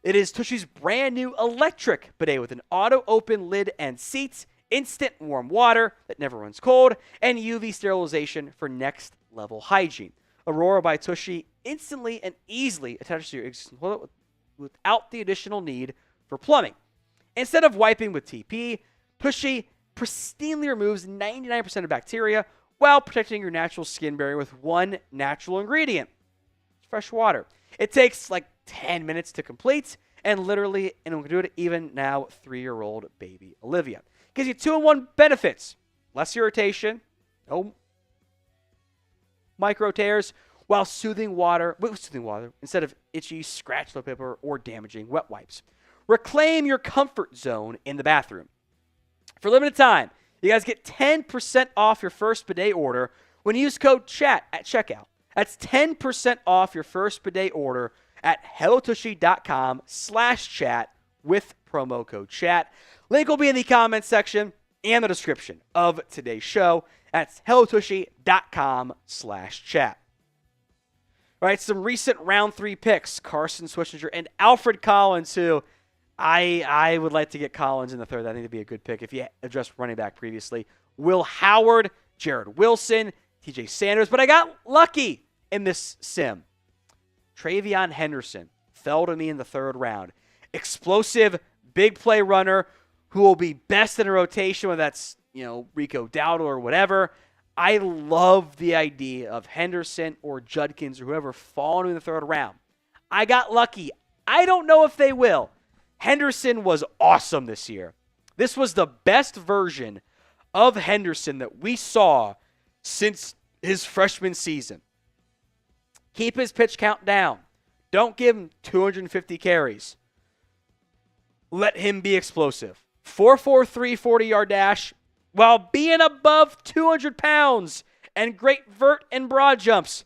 It is Tushy's brand new electric bidet with an auto-open lid and seats, instant warm water that never runs cold, and UV sterilization for next-level hygiene. Aurora by Tushy instantly and easily attaches to your existing toilet without the additional need for plumbing. Instead of wiping with TP, Tushy pristinely removes 99% of bacteria while protecting your natural skin barrier with one natural ingredient: fresh water. It takes like 10 minutes to complete, and we can do it even now, 3-year-old baby Olivia. Gives you 2-in-1 benefits: less irritation, no micro tears, while soothing water instead of itchy scratch toilet paper or damaging wet wipes. Reclaim your comfort zone in the bathroom. For a limited time, you guys get 10% off your first bidet order when you use code CHAT at checkout. That's 10% off your first bidet order at hellotushy.com/chat with promo code CHAT. Link will be in the comments section and the description of today's show. That's hellotushy.com/chat. All right, some recent round 3 picks, Carson Switzinger and Alfred Collins, who I would like to get Collins in the third. I think it'd be a good pick if you addressed running back previously. Will Howard, Jared Wilson, TJ Sanders, but I got lucky in this sim. Travion Henderson fell to me in the 3rd round. Explosive, big play runner who will be best in a rotation, whether that's, Rico Dowdle or whatever. I love the idea of Henderson or Judkins or whoever falling in the 3rd round. I got lucky. I don't know if they will. Henderson was awesome this year. This was the best version of Henderson that we saw since his freshman season. Keep his pitch count down. Don't give him 250 carries. Let him be explosive. 4.43 40-yard dash while being above 200 pounds and great vert and broad jumps.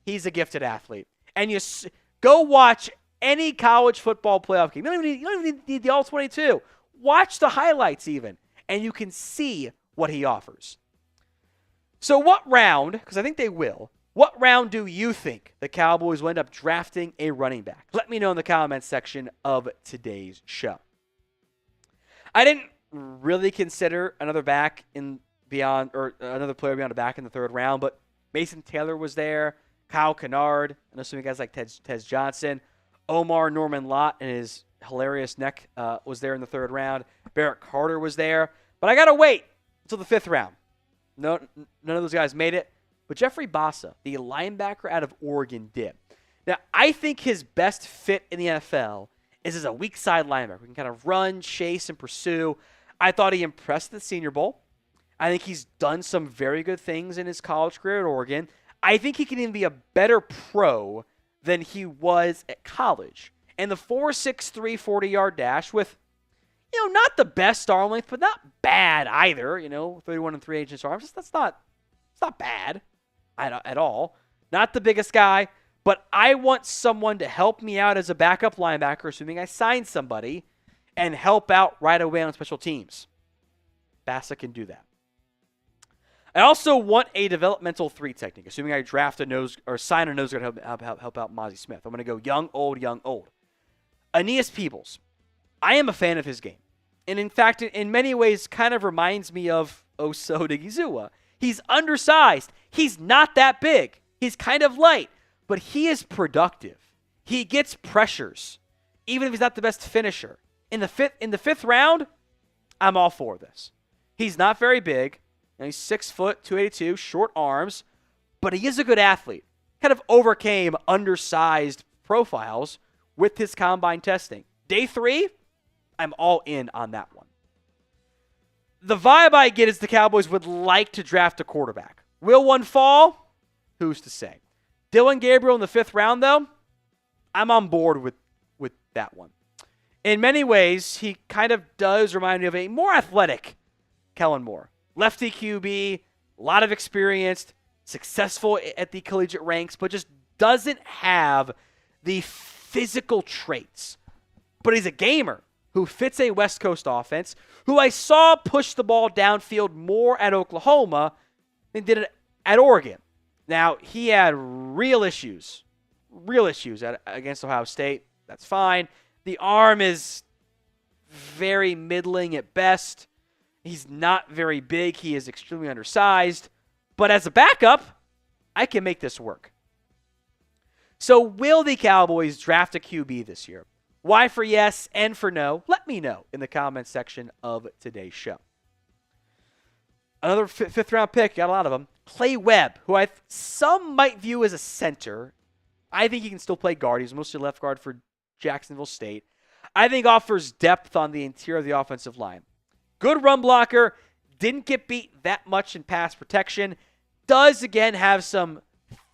He's a gifted athlete. And you go watch any college football playoff game. You don't even need the All-22. Watch the highlights even, and you can see what he offers. So what round, because I think they will, what round do you think the Cowboys will end up drafting a running back? Let me know in the comments section of today's show. I didn't really consider another back another player beyond a back in the 3rd round, but Mason Taylor was there, Kyle Kennard, and assuming guys like Tez Johnson, Omar Norman Lott and his hilarious neck was there in the 3rd round. Barrett Carter was there, but I gotta wait until the 5th round. None of those guys made it, but Jeffrey Bosa, the linebacker out of Oregon, did. Now, I think his best fit in the NFL is as a weak side linebacker. We can kind of run, chase, and pursue. I thought he impressed at the Senior Bowl. I think he's done some very good things in his college career at Oregon. I think he can even be a better pro than he was at college. And the 4.63 40-yard dash with, not the best arm length, but not bad either. 31 and 3/8 arms. It's not bad at all. Not the biggest guy, but I want someone to help me out as a backup linebacker, assuming I sign somebody, and help out right away on special teams. Bosa can do that. I also want a developmental 3 technique, assuming I draft a nose or sign a nose guard to help out Mozzie Smith. I'm going to go young, old, young, old. Aeneas Peebles. I am a fan of his game. And in fact, in many ways, kind of reminds me of Osa Odigizua. He's undersized. He's not that big. He's kind of light, but he is productive. He gets pressures, even if he's not the best finisher. In the fifth round, I'm all for this. He's not very big. He's 6 foot, 282, short arms, but he is a good athlete. Kind of overcame undersized profiles with his combine testing. Day 3, I'm all in on that one. The vibe I get is the Cowboys would like to draft a quarterback. Will one fall? Who's to say? Dylan Gabriel in the 5th round, though, I'm on board with that one. In many ways, he kind of does remind me of a more athletic Kellen Moore. Lefty QB, a lot of experience, successful at the collegiate ranks, but just doesn't have the physical traits. But he's a gamer who fits a West Coast offense, who I saw push the ball downfield more at Oklahoma than did it at Oregon. Now, he had real issues against Ohio State. That's fine. The arm is very middling at best. He's not very big. He is extremely undersized. But as a backup, I can make this work. So will the Cowboys draft a QB this year? Why for yes and for no? Let me know in the comments section of today's show. Another 5th round pick, got a lot of them. Clay Webb, who some might view as a center. I think he can still play guard. He's mostly left guard for Jacksonville State. I think offers depth on the interior of the offensive line. Good run blocker. Didn't get beat that much in pass protection. Does, again, have some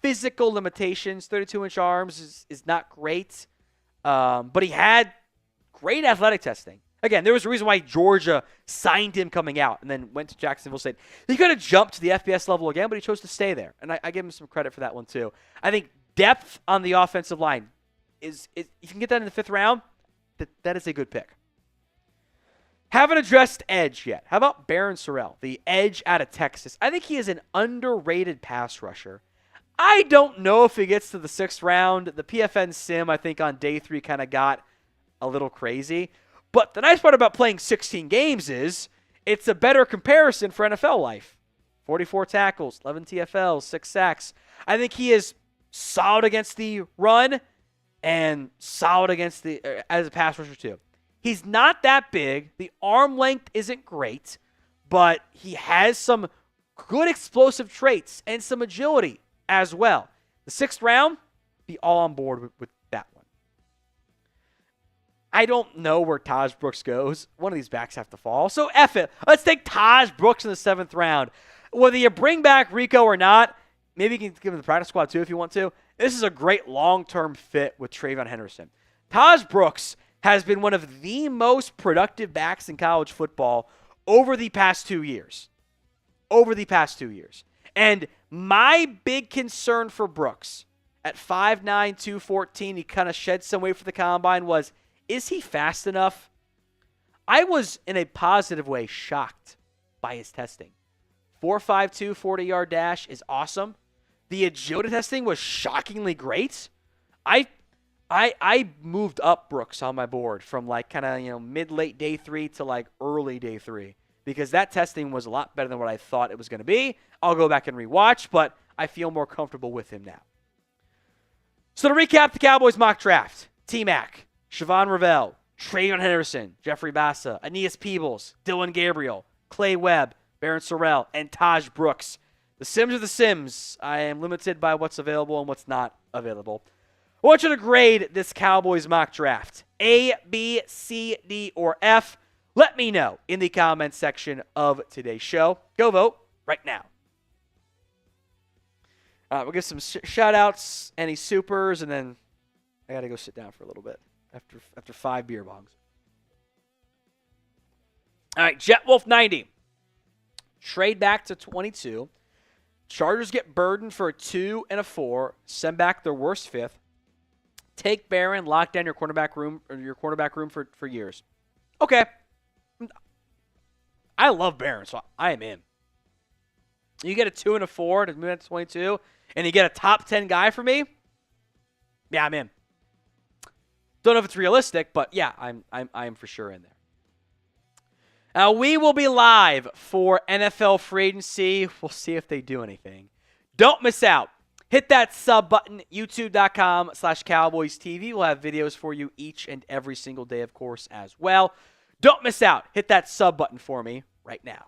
physical limitations. 32-inch arms is not great. But he had great athletic testing. Again, there was a reason why Georgia signed him coming out and then went to Jacksonville State. He could have jumped to the FBS level again, but he chose to stay there. And I give him some credit for that one too. I think depth on the offensive line is you can get that in the 5th round, that is a good pick. Haven't addressed edge yet. How about Barron Sorrell, the edge out of Texas? I think he is an underrated pass rusher. I don't know if he gets to the 6th round. The PFN sim, I think, on day 3 kind of got a little crazy. But the nice part about playing 16 games is it's a better comparison for NFL life. 44 tackles, 11 TFLs, 6 sacks. I think he is solid against the run and solid against as a pass rusher too. He's not that big. The arm length isn't great, but he has some good explosive traits and some agility as well. The 6th round, be all on board with that one. I don't know where Taj Brooks goes. One of these backs have to fall. So F it. Let's take Taj Brooks in the 7th round. Whether you bring back Rico or not, maybe you can give him the practice squad too if you want to. This is a great long-term fit with Trayvon Henderson. Taj Brooks has been one of the most productive backs in college football over the past 2 years. And my big concern for Brooks at 5'9", 214, he kind of shed some weight for the combine, was, is he fast enough? I was, in a positive way, shocked by his testing. 4.52 40-yard dash is awesome. The agility testing was shockingly great. I moved up Brooks on my board from like kind of mid-late day 3 to like early day 3 because that testing was a lot better than what I thought it was going to be. I'll go back and rewatch, but I feel more comfortable with him now. So to recap the Cowboys mock draft: T-Mac, Siobhan Revelle, Trayvon Henderson, Jeffrey Bassa, Aeneas Peebles, Dylan Gabriel, Clay Webb, Barron Sorrell, and Taj Brooks. The Sims are the Sims. I am limited by what's available and what's not available. I want you to grade this Cowboys mock draft. A, B, C, D, or F. Let me know in the comments section of today's show. Go vote right now. We'll give some shout-outs, any supers, and then I got to go sit down for a little bit after 5 beer bongs. All right, JetWolf90. Trade back to 22. Chargers get burdened for a 2 and a 4. Send back their worst 5th. Take Barron, lock down your cornerback room for years. Okay. I love Barron, so I am in. You get a 2 and a 4 to move to 22, and you get a top 10 guy for me. Yeah, I'm in. Don't know if it's realistic, but yeah, I'm for sure in there. Now, we will be live for NFL free agency. We'll see if they do anything. Don't miss out. Hit that sub button, youtube.com/CowboysTV. We'll have videos for you each and every single day, of course, as well. Don't miss out. Hit that sub button for me right now.